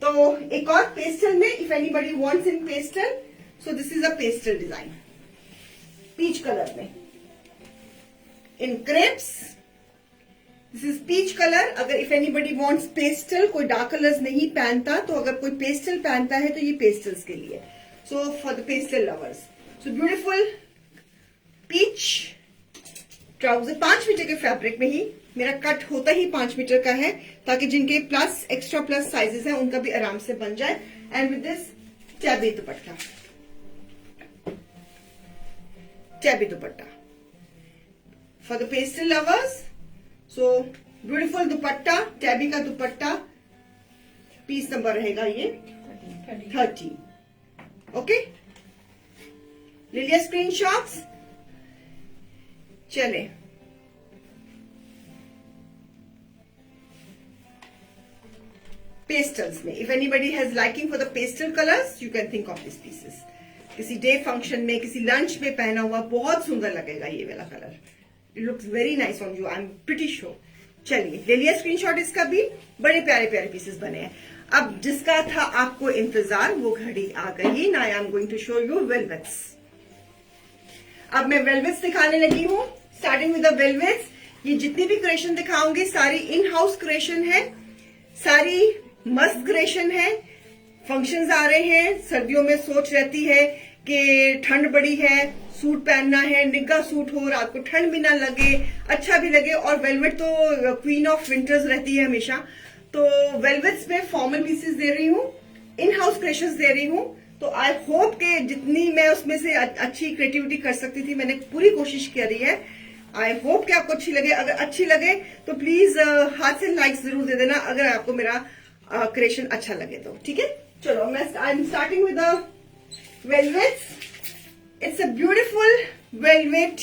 तो एक और पेस्टल में, if anybody wants in pastel, so this is a pastel design, peach colour में in crepes. This is peach colour. अगर इफ एनीबडी वांट्स पेस्टल, कोई डार्क कलर्स नहीं पहनता, तो अगर कोई पेस्टल पहनता है तो ये पेस्टल्स के लिए। So for the pastel lovers, so beautiful peach trouser, 5 metre के फैब्रिक में ही। मेरा कट होता ही 5 मीटर का है ताकि जिनके प्लस एक्स्ट्रा प्लस साइजेस हैं उनका भी आराम से बन जाए। And with this tabby dupatta, tabby dupatta for the pastel lovers. So beautiful dupatta, tabby का दुपट्टा, पीस नंबर रहेगा ये 30। ओके, ले लिया स्क्रीनशॉट्स। चले, पेस्टल्स में, if anybody has liking for the pastel colours, you can think of this pieces. किसी day function में, किसी लंच में पहना हुआ बहुत सुंदर लगेगा ये वाला colour. It looks very nice on you, I am pretty sure. चलिए, ले लिया स्क्रीनशॉट इसका भी। बड़े प्यारे प्यारे पीसेस बने हैं। अब जिसका था आपको इंतजार, वो घड़ी आ गई ना। I am going to show you velvets. अब मैं वेलवेट्स दिखाने लगी हूं, स्टार्टिंग विद द वेलवेट्स। ये जितनी भी क्रिएशन दिखाऊंगी सारी इन हाउस क्रिएशन है, सारी मस्त क्रिएशन है। फंक्शंस आ रहे हैं, सर्दियों में सोच रहती है कि ठंड बड़ी है, सूट पहनना है, निग्गा सूट हो, रात को ठंड भी ना लगे, अच्छा भी लगे। और वेलवेट तो क्वीन ऑफ विंटर्स रहती है हमेशा। तो वेलवेट्स में फॉर्मल पीसेस दे रही हूँ, इन हाउस क्रिएशंस दे रही हूँ। तो आई होप कि जितनी मैं उसमें से अच्छी क्रिएटिविटी कर सकती थी, मैंने पूरी कोशिश करी है। आई होप कि आपको अच्छी लगे। अगर अच्छी लगे तो प्लीज हाथ से लाइक जरूर दे देना अगर आपको मेरा क्रिएशन अच्छा लगे तो। ठीक है, चलो मैं I am starting with the velvets. It's a beautiful velvet.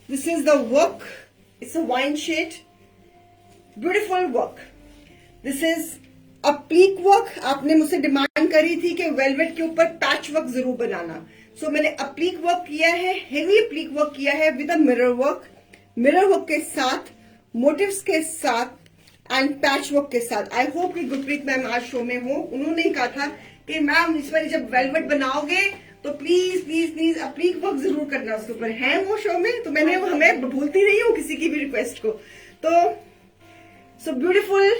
This is the work, it's a wine shade, beautiful work. This is a peak work. आपने मुझसे डिमांड करी थी कि वेलवेट के ऊपर पैच वर्क जरूर बनाना, सो मैंने अप्लीक वर्क किया है, हेवी अप्लीक वर्क किया है विद अ मिरर वर्क के साथ, मोटिव्स के साथ एंड पैच वर्क के साथ। आई होप कि गुरप्रीत मैम आज शो में हो। उन्होंने ही कहा था कि मैम इस बार जब वेलवेट बनाओगे तो प्लीज प्लीज प्लीज अप्लीक वर्क जरूर करना उसके ऊपर। है वो शो में, तो मैंने वो हमें भूलती नहीं हूँ किसी की भी रिक्वेस्ट को। तो so beautiful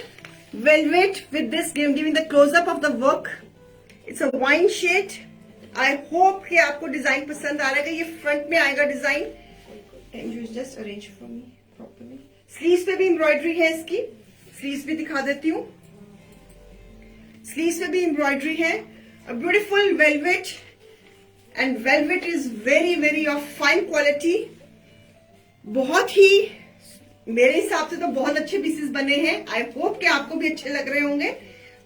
velvet with this, giving the close up of the work. It's a wine shade. I hope कि आपको डिजाइन पसंद आ रहा है। ये फ्रंट में आएगा design. Can you just arrange for me properly? Sleeves पे भी एम्ब्रॉयडरी है इसकी, स्लीव्स भी दिखा देती हूँ। स्लीव्स पे भी एम्ब्रॉयडरी है। A beautiful velvet, and velvet is very very of fine quality. बहुत ही मेरे हिसाब से तो बहुत अच्छे पीसेस बने हैं। आई होप कि आपको भी अच्छे लग रहे होंगे।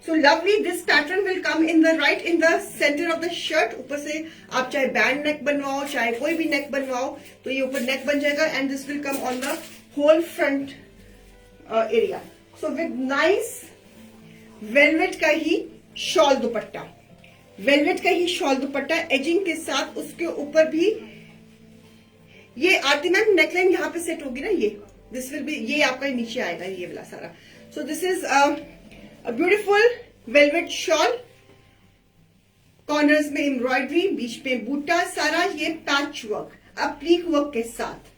सो lovely, this pattern will come in the right in the centre of the shirt. ऊपर से आप चाहे बैंड नेक बनवाओ, चाहे कोई भी नेक बनवाओ, तो ये ऊपर नेक बन जाएगा and this will come on the whole front area. So with nice velvet का ही शॉल दुपट्टा, वेलवेट का ही शॉल दुपट्टा एजिंग के साथ। उसके ऊपर भी ये आरती मैम नेकलाइन यहाँ पे सेट होगी ना, ये दिस विल बी, ये आपका नीचे आएगा ये वाला सारा। सो this is a beautiful velvet shawl, corners में एम्ब्रॉयडरी, बीच में बूटा, सारा ये पैच वर्क अप्लीक वर्क के साथ।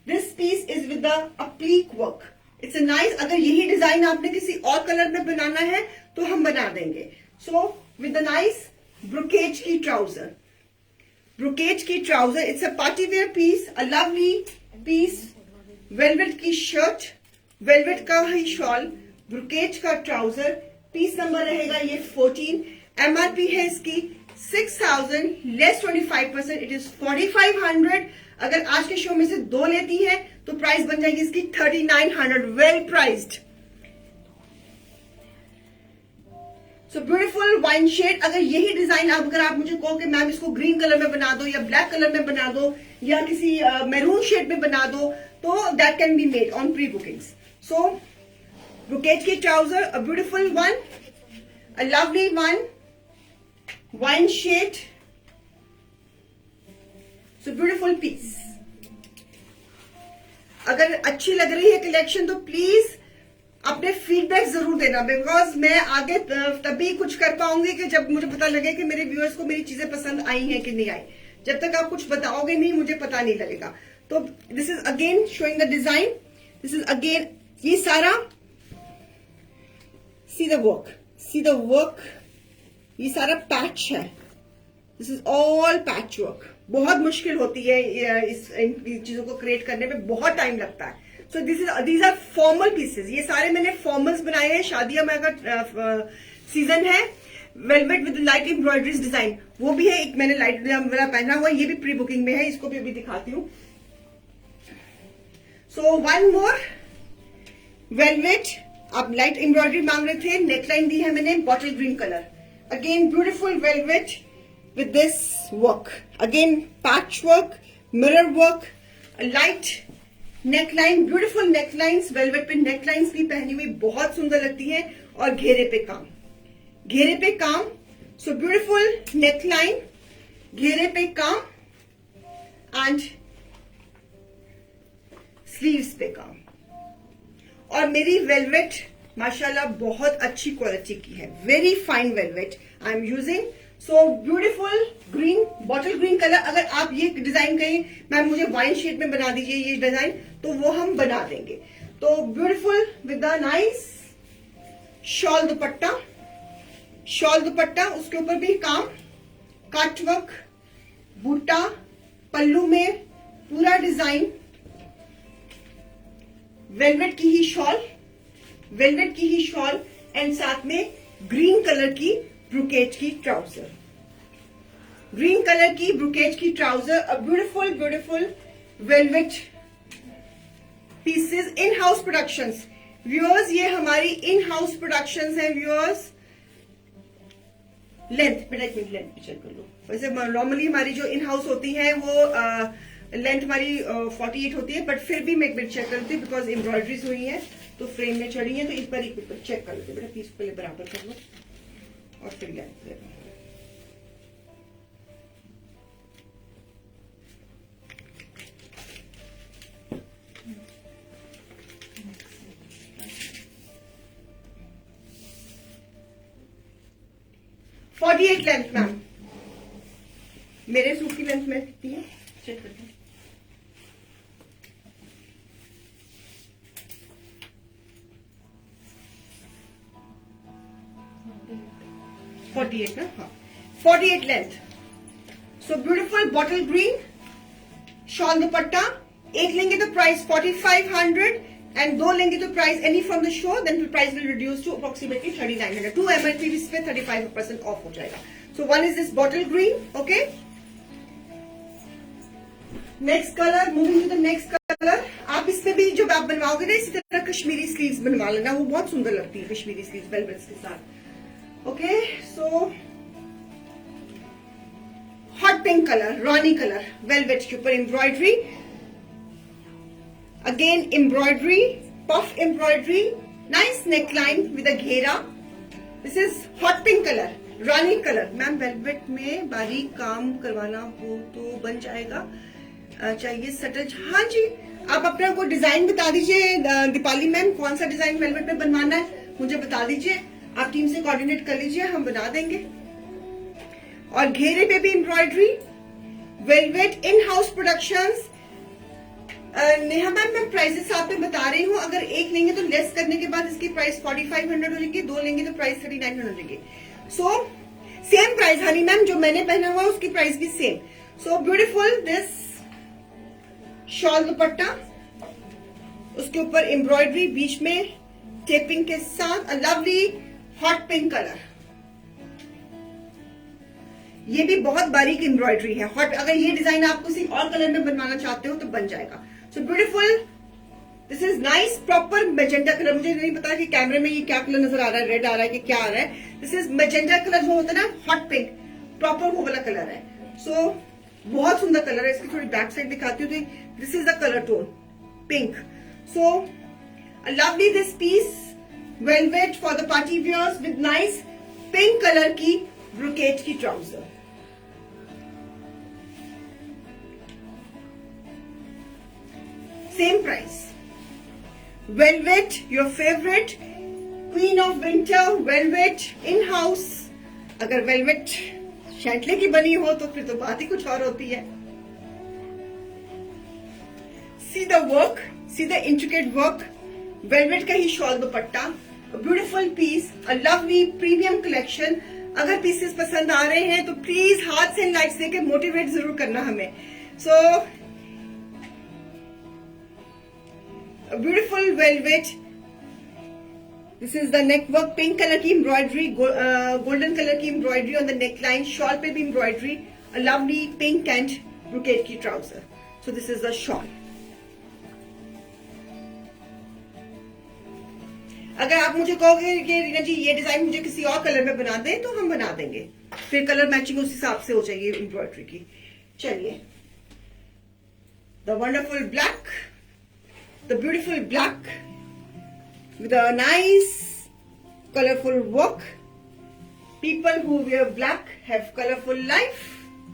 This piece is with the applique work. It's a nice. अगर यही डिजाइन आपने किसी और कलर में बनाना है तो हम बना देंगे। So with the nice brocade की ट्राउजर, ब्रोकेज की trouser. It's a party wear piece, a lovely piece. Velvet की शर्ट, वेलवेट का ही शॉल, ब्रोकेज का ट्राउजर। पीस नंबर रहेगा ये 14। एमआरपी है इसकी 6000 लेस 25%, इट इज 4500। अगर आज के शो में से 2 लेती है तो प्राइस बन जाएगी इसकी 3900, well priced. So beautiful wine shade. अगर यही डिजाइन अगर आप मुझे कहो कि मैम इसको ग्रीन कलर में बना दो या ब्लैक कलर में बना दो या किसी मैरून शेड में बना दो, तो that can be made on pre bookings. So brocade की trouser, a beautiful one, a lovely one, wine shade. So beautiful piece. अगर अच्छी लग रही है कलेक्शन तो प्लीज अपने फीडबैक जरूर देना, बिकॉज मैं आगे तभी कुछ कर पाऊंगी कि जब मुझे पता लगे कि मेरे व्यूअर्स को मेरी चीजें पसंद आई हैं कि नहीं आई। जब तक आप कुछ बताओगे नहीं मुझे पता नहीं लगेगा। तो this is again showing the design, this is again ये सारा, see the work, see the work, ये सारा पैच है। This is all patch work. बहुत मुश्किल होती है इन चीजों को क्रिएट करने में, बहुत टाइम लगता है। So these are formal pieces. ये सारे मैंने फॉर्मल्स बनाए हैं, शादियों में अगर सीजन है। Velvet with light embroideries design वो भी है। एक मैंने लाइट वाला पहना हुआ, ये भी प्री बुकिंग में है, इसको भी अभी दिखाती हूँ। सो वन मोर वेलवेट, आप लाइट एम्ब्रॉयडरी मांग रहे थे, नेकलाइन दी है मैंने bottle green colour. Again beautiful velvet with this work, again patch work, mirror work, a light neckline, beautiful necklines, velvet पे necklines भी पहनी हुई बहुत सुंदर लगती है, और घेरे पे काम, घेरे पे काम। so beautiful neckline, घेरे पे काम and sleeves पे काम। और मेरी velvet माशाल्लाह बहुत अच्छी क्वालिटी की है, very fine velvet I am using. So beautiful green, bottle green colour. अगर आप ये डिजाइन कहें मैम मुझे वाइन शेड में बना दीजिए ये डिजाइन, तो वो हम बना देंगे। तो beautiful with the nice shawl dupatta, shawl दुपट्टा, उसके ऊपर भी काम, कट वर्क, बूटा, पल्लू में पूरा डिजाइन, वेलवेट की ही शॉल, वेलवेट की ही शॉल एंड साथ में ग्रीन कलर की ब्रोकेज की ट्राउजर, ग्रीन कलर की ब्रोकेज की trouser. A beautiful beautiful velvet pieces, in house productions viewers. ये हमारी इन हाउस प्रोडक्शंस हैं व्यूअर्स। लेंथ बेटा एक मिनट लेंथ भी चेक कर लो। वैसे नॉर्मली हमारी जो इन हाउस होती है वो लेंथ हमारी 48 होती है, बट फिर भी मैं एक मिनट चेक करती हूँ बिकॉज एम्ब्रॉयडरीज हुई है तो फ्रेम में चढ़ी है, तो इस पर एक मिनट चेक कर लेते बेटा। पीस पहले बराबर कर लो और फिर लेंथ ले लो। 48 लेंथ मैम, मेरे सूट की लेंथ में कितनी है चेक करते हैं। 48 ना, हाँ 48 length. So beautiful bottle green shawl dupatta, एक लेंगे तो प्राइस 4500 एंड दो लेंगे तो price any from the show then price will reduce to approximately 3900। 2 MRP इस पे 35% ऑफ हो जाएगा। So one is this bottle green, okay. Next colour, moving to the next colour. आप इसमें भी जो आप बनवाओगे ना इसी तरह कश्मीरी स्लीव्स बनवा लेना, वो बहुत सुंदर लगती है कश्मीरी स्लीव्स वेलवेट्स के साथ। Okay, so hot pink colour, rani colour, velvet के ऊपर embroidery, again embroidery, puff embroidery, nice neckline with a घेरा। This is hot pink colour, rani colour. Ma'am velvet में बारीक काम करवाना हो तो बन जाएगा, चाहिए सटल। हाँ जी, आप अपना कोई डिजाइन बता दीजिए दीपाली मैम, कौन सा डिजाइन वेलवेट में बनवाना है मुझे बता दीजिए, आप टीम से कोऑर्डिनेट कर लीजिए, हम बना देंगे। और घेरे पे भी एम्ब्रॉयडरी, वेलवेट इन हाउस प्रोडक्शंस। नेहा मैम मैं प्राइसेस आप में बता रही हूँ, अगर एक लेंगे तो लेस करने के बाद इसकी प्राइस 4500 हो जाएगी, दो लेंगे तो प्राइस 3900 हो जाएगी। सो सेम प्राइस हनी मैम, जो मैंने पहना हुआ उसकी प्राइस भी same. So beautiful this shawl दुपट्टा, उसके ऊपर एम्ब्रॉयडरी, बीच में टेपिंग के साथ, a lovely hot pink colour. ये भी बहुत बारीक एम्ब्रॉयडरी है हॉट। अगर ये डिजाइन आप किसी और कलर में बनवाना चाहते हो तो बन जाएगा। सो beautiful, this is nice proper magenta colour. मुझे नहीं पता कि कैमरे में ये क्या कलर नजर आ रहा है, रेड आ रहा है कि क्या आ रहा है। दिस इज मैजेंटा कलर, जो होता है ना हॉट पिंक, प्रॉपर वो वाला कलर है। सो बहुत सुंदर कलर है। इसकी थोड़ी बैक साइड दिखाती हूँ तो this is the colour tone pink. So lovely this piece, velvet for the party wears with nice pink colour की ब्रोकेट की trouser. Same price. Velvet, your favorite queen of winter, velvet in house. अगर velvet शैंटले की बनी हो तो फिर तो बात ही कुछ और होती है। See the work, see the intricate work. Velvet का ही shawl dupatta, a beautiful piece, a lovely premium collection. अगर पीसेस पसंद आ रहे हैं तो प्लीज हाथ से लाइक्स देके मोटिवेट जरूर करना हमें। So a beautiful velvet. This is the neck work, pink color की embroidery, golden color की embroidery on the neckline, shawl पे भी embroidery, a lovely pink and brocade की trouser. So this is the shawl. अगर आप मुझे कहोगे कि रीना जी ये डिजाइन मुझे किसी और कलर में बना दें तो हम बना देंगे, फिर कलर मैचिंग उस हिसाब से हो जाएगी एम्ब्रॉयडरी की। चलिए, the wonderful black, the beautiful black with a nice colorful work. People who wear black have colorful life,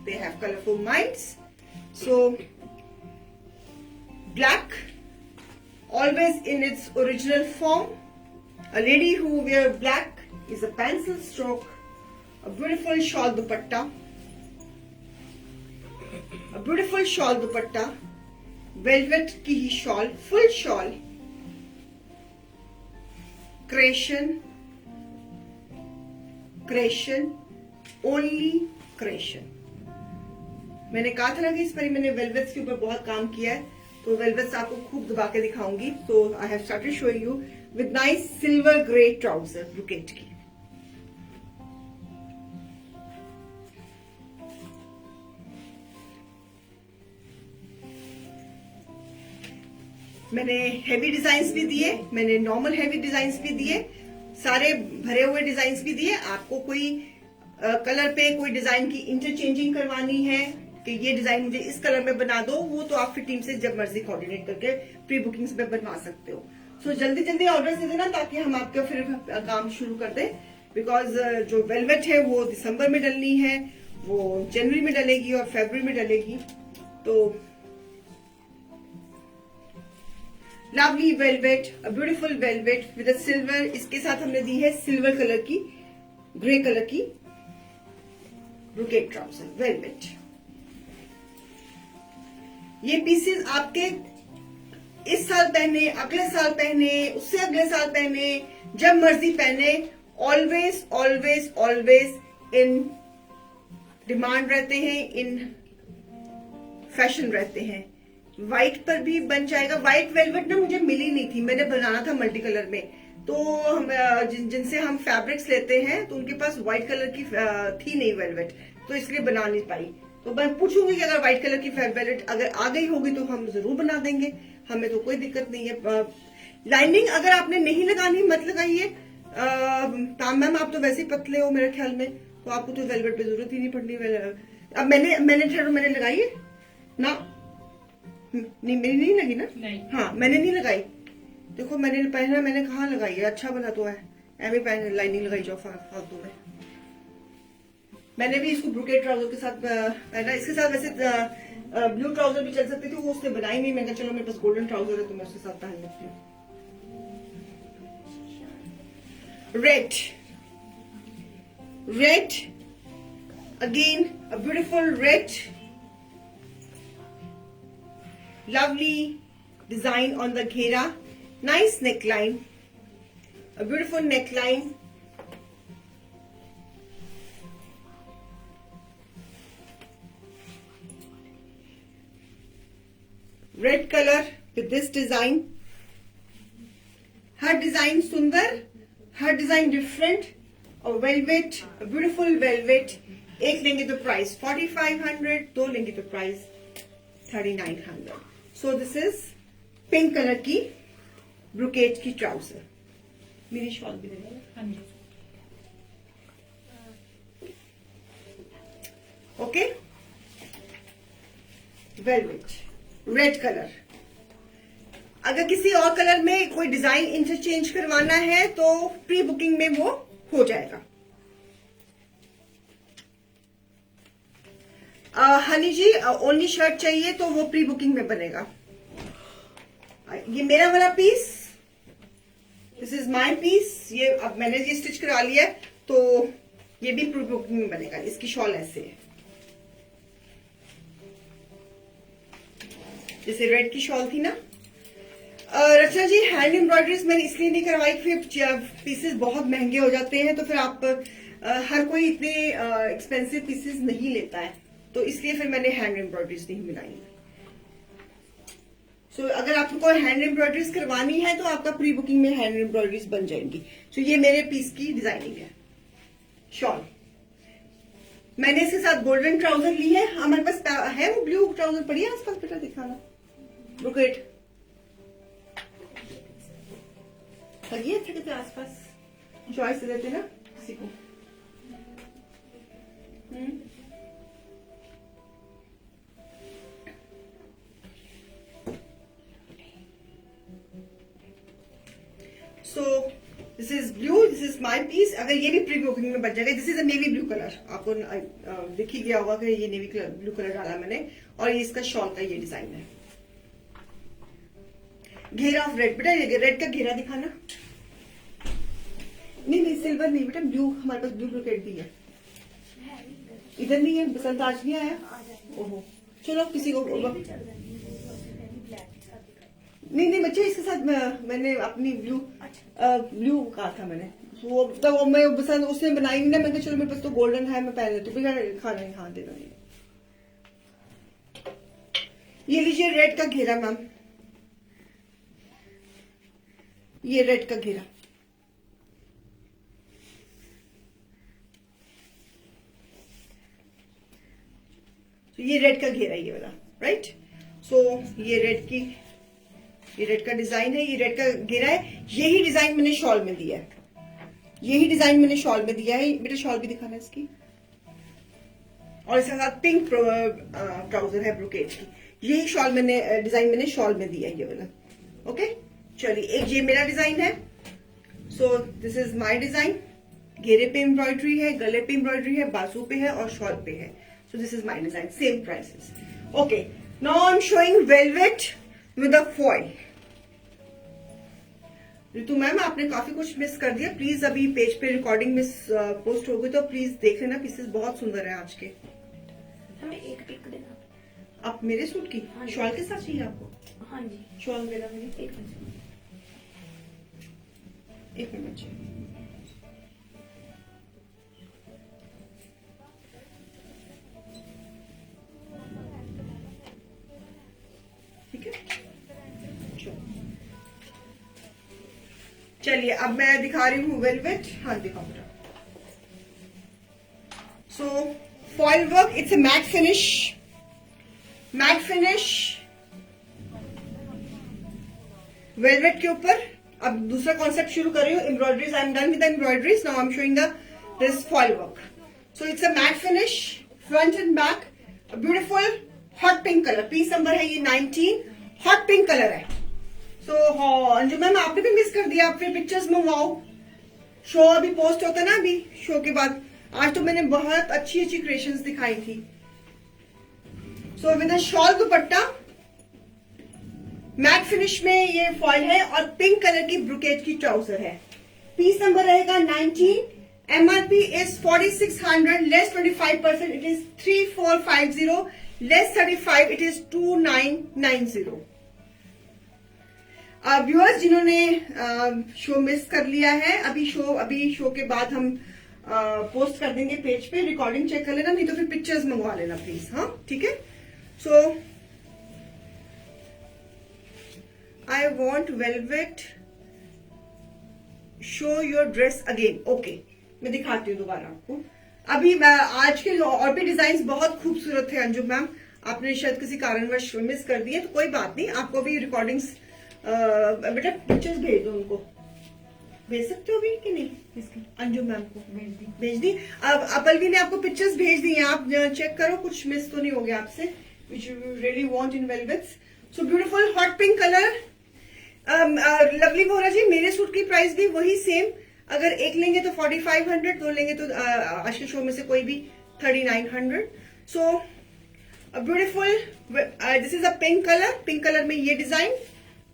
they have colorful minds. So black always in its original form. A lady who wear black is a pencil stroke, a beautiful shawl dupatta, a beautiful shawl dupatta, velvet की ही shawl, full shawl, क्रेशन, क्रेशन, only क्रेशन। मैंने कहा था ना कि इस पर मैंने velvets के ऊपर बहुत काम किया है, तो वेलवेट्स आपको खूब दबा के दिखाऊंगी। So I have started showing you with nice silver grey trouser brocade की। मैंने हेवी डिजाइन्स भी दिए, मैंने नॉर्मल हेवी डिजाइन्स भी दिए, सारे भरे हुए डिजाइन्स भी दिए। आपको कोई कलर पे कोई डिजाइन की इंटरचेंजिंग करवानी है कि ये डिजाइन मुझे इस कलर में बना दो, वो तो आप फिर टीम से जब मर्जी कोऑर्डिनेट करके प्री बुकिंग्स में बनवा सकते हो। सो जल्दी जल्दी ऑर्डर दे देना ताकि हम आपका फिर काम शुरू कर दें, बिकॉज जो वेलवेट है वो दिसंबर में डलनी है, वो जनवरी में डलेगी और फरवरी में डलेगी। तो lovely velvet, a beautiful velvet with a silver, इसके साथ हमने दी है सिल्वर कलर की, ग्रे कलर की ब्रोकेड ट्राउजर वेलवेट। ये पीसेस आपके इस साल पहने, अगले साल पहने, उससे अगले साल पहने, जब मर्जी पहने, always always always in demand रहते हैं, इन फैशन रहते हैं। व्हाइट पर भी बन जाएगा। व्हाइट वेलवेट ना मुझे मिली नहीं थी, मैंने बनाना था मल्टी कलर में, तो जिनसे हम फैब्रिक्स लेते हैं तो उनके पास व्हाइट कलर की थी नहीं वेलवेट, तो इसलिए बना नहीं पाई। तो मैं पूछूंगी कि अगर व्हाइट कलर की वेलवेट अगर आ गई होगी तो हम जरूर बना देंगे, हमें तो कोई दिक्कत नहीं है। लाइनिंग अगर आपने नहीं लगानी मत लगाइए। मैम आप तो वैसे ही पतले हो मेरे ख्याल में, तो आपको तो वेलवेट पे जरूरत ही नहीं पड़नी। अब मैंने लगाई है ना, नहीं मेरी नहीं लगी ना, नहीं। हाँ मैंने नहीं लगाई। देखो मैंने पहना, मैंने कहाँ लगाई है, अच्छा बना तो है, एम पहन लाइनिंग लगाई जाओ फालतू में। मैंने भी इसको ब्रोकेड ट्राउजर के साथ पहना। इसके साथ वैसे ब्लू ट्राउजर भी चल सकती थी, वो उसने बनाई नहीं। मैंने कहा चलो मेरे पास गोल्डन ट्राउजर है तो मैं उसके साथ पहन लेती हूँ। Red, red again, a beautiful red, lovely design on the ghera, nice neckline, a beautiful neckline, red color with this design. हर डिजाइन सुंदर, हर डिजाइन डिफरेंट, और वेलवेट, ब्यूटिफुल वेलवेट। एक लेंगे तो प्राइस 4500, दो लेंगे तो price 3900। So this is pink colour की ब्रोकेड की ट्राउजर। मेरी शॉल भी देगा। हाँ जी। Okay, velvet, red colour. अगर किसी और कलर में कोई डिजाइन इंटरचेंज करवाना है तो प्री बुकिंग में वो हो जाएगा। हनी जी ओनली शर्ट चाहिए तो वो प्री बुकिंग में बनेगा। ये मेरा वाला piece, this is my piece, ये अब मैंने ये स्टिच करा लिया है तो ये भी प्री बुकिंग में बनेगा। इसकी शॉल ऐसे है, जैसे रेड की शॉल थी ना। रचना जी हैंड एम्ब्रॉयडरीज मैंने इसलिए नहीं करवाई, फिर पीसेस बहुत महंगे हो जाते हैं, तो फिर आप हर कोई इतने एक्सपेंसिव पीसेस नहीं लेता है, तो इसलिए फिर मैंने हैंड एम्ब्रॉयडरीज नहीं मिलाई। सो अगर आपको हैंड एम्ब्रॉयडरीज करवानी है तो आपका प्री बुकिंग में हैंड एम्ब्रॉयडरीज बन जाएंगी। सो ये मेरे पीस की डिजाइनिंग है शॉल। मैंने इसके साथ गोल्डन ट्राउजर ली है, हमारे पास है वो ब्लू ट्राउजर पड़ी है आसपास, बेटा दिखाना। ब्रोकेड लगी है थे आसपास, चॉइस देते ना किसी को। So this is blue, this is my piece. अगर ये भी प्री बुकिंग में बच जाएगा। This is a navy blue colour, आपको दिख ही गया होगा कि ये नेवी कलर ब्लू कलर डाला मैंने, और ये इसका शॉल का ये डिजाइन है। घेरा ऑफ रेड, बेटा ये रेड का घेरा दिखाना। नहीं सिल्वर नहीं बेटा, ब्लू, हमारे पास ब्लू ब्रोकेड भी है। इधर नहीं है, बसंत आज नहीं आया। ओहो चलो किसी को नहीं बच्चे, इसके साथ मैंने अपनी ब्लू कहा था मैंने, वो तो मैं बसंत उसने बनाई ना, मैंने चलो मेरे पास तो गोल्डन है मैं पहन लेती हूँ। खाना नहीं, हाँ दे दो। ये लीजिए रेड का घेरा मैम, ये रेड का घेरा। तो ये रेड का घेरा ये वाला, राइट। सो ये रेड का डिजाइन है, ये रेड का घेरा है। यही डिजाइन मैंने शॉल में दिया है, यही डिजाइन मैंने शॉल में दिया है। बेटा शॉल भी दिखाना इसकी, और इसके साथ पिंक ट्राउजर है ब्रोकेड की। यही शॉल मैंने डिजाइन मैंने शॉल में दिया है ये वाला। ओके चलिए, एक ये मेरा डिजाइन है। So this is my design. घेरे पे एम्ब्रॉयडरी है, गले पे एम्ब्रॉयडरी है, बाजू पे है और शॉल पे है। So this is my design, same prices. Okay, now I'm showing velvet with a foil. Ritu ma'am आपने काफी कुछ मिस कर दिया, प्लीज अभी पेज पे रिकॉर्डिंग मिस पोस्ट होगी तो प्लीज देख लेना, पीसेस बहुत सुंदर है आज के। हमें एक पिक देना। आप मेरे सूट की हाँ जी। शॉल के साथ चाहिए आपको? हाँ जी, शॉल मेरा मेरी एक मिनट। एक मिनट चाहिए। ठीक है, चलिए अब मैं दिखा रही हूँ वेलवेट। हाँ दिखाओ बेटा। So foil work, it's a matt finish, matt finish velvet के ऊपर। अब दूसरा कॉन्सेप्ट शुरू कर रही हूँ, embroideries. I am done with embroideries, now I am showing this foil work. So it's a matt finish, front and back, beautiful hot pink colour. Piece number है ये 19, हॉट पिंक कलर है। सो Anju ma'am आपने भी miss कर दिया, आप फिर pictures मंगवाओ। Show अभी पोस्ट होता है ना, अभी शो के बाद। आज तो मैंने बहुत अच्छी अच्छी क्रिएशंस दिखाई थी। So with a shawl dupatta, mat finish में ये फॉइल है और पिंक कलर की ब्रोकेट की ट्राउजर है। पीस नंबर रहेगा 19, MRP is 4600, less 25%, it is 3450, less 35, it is 2990। Viewers जिन्होंने शो मिस कर लिया है, अभी शो के बाद हम पोस्ट कर देंगे पेज पे, रिकॉर्डिंग चेक कर लेना, नहीं तो फिर पिक्चर्स मंगवा लेना प्लीज। हाँ ठीक है। So I want velvet, show your dress again. Okay, मैं दिखाती हूँ दोबारा आपको। अभी आज के और भी डिजाइन बहुत खूबसूरत थे अंजुम मैम, आपने शायद किसी कारणवश मिस कर दिए, तो कोई बात नहीं, आपको भी रिकॉर्डिंग्स बेटा पिक्चर्स भेज दो उनको। भेज सकते हो अभी कि नहीं? किसकी? अंजुम मैम को भेज दी। अब अपलवी ने आपको पिक्चर्स भेज दी हैं, आप चेक करो कुछ मिस तो नहीं हो गया आपसे, which you really want in velvets. So beautiful hot pink colour. Lovely Bora ji, मेरे सूट की प्राइस भी वही सेम, अगर एक लेंगे तो 4500, दो लेंगे तो आज के शो में से कोई भी 3900। So beautiful, this is a pink colour, pink colour में ये design.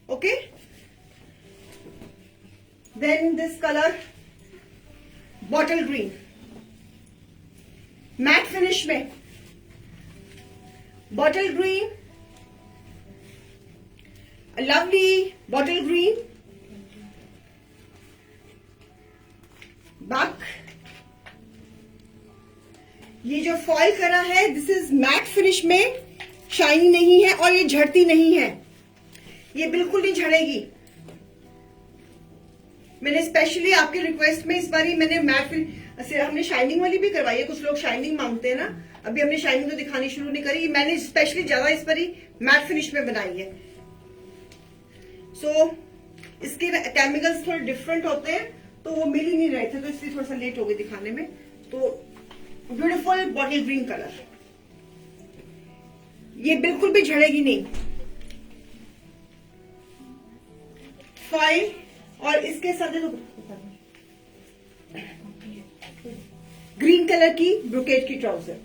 Okay, then this colour bottle green, matt finish में bottle green, lovely bottle green, back. ये जो फॉइल करा है दिस इज मैट फिनिश में, शाइनी नहीं है और ये झड़ती नहीं है, ये बिल्कुल नहीं झड़ेगी। मैंने स्पेशली आपके रिक्वेस्ट में इस बार मैंने मैट फिनिश, हमने शाइनिंग वाली भी करवाई है, कुछ लोग शाइनिंग मांगते हैं ना, अभी हमने शाइनिंग तो दिखानी शुरू नहीं करी, मैंने स्पेशली ज्यादा इस बार मैट फिनिश में बनाई है। सो इसके केमिकल्स थोड़े डिफरेंट होते हैं तो वो मिल ही नहीं रहे थे, तो इसलिए थोड़ा सा लेट हो गई दिखाने में। तो ब्यूटीफुल बॉटल ग्रीन कलर, ये बिल्कुल भी झड़ेगी नहीं। फाइल, और इसके साथ ग्रीन कलर की ब्रोकेट की ट्राउजर।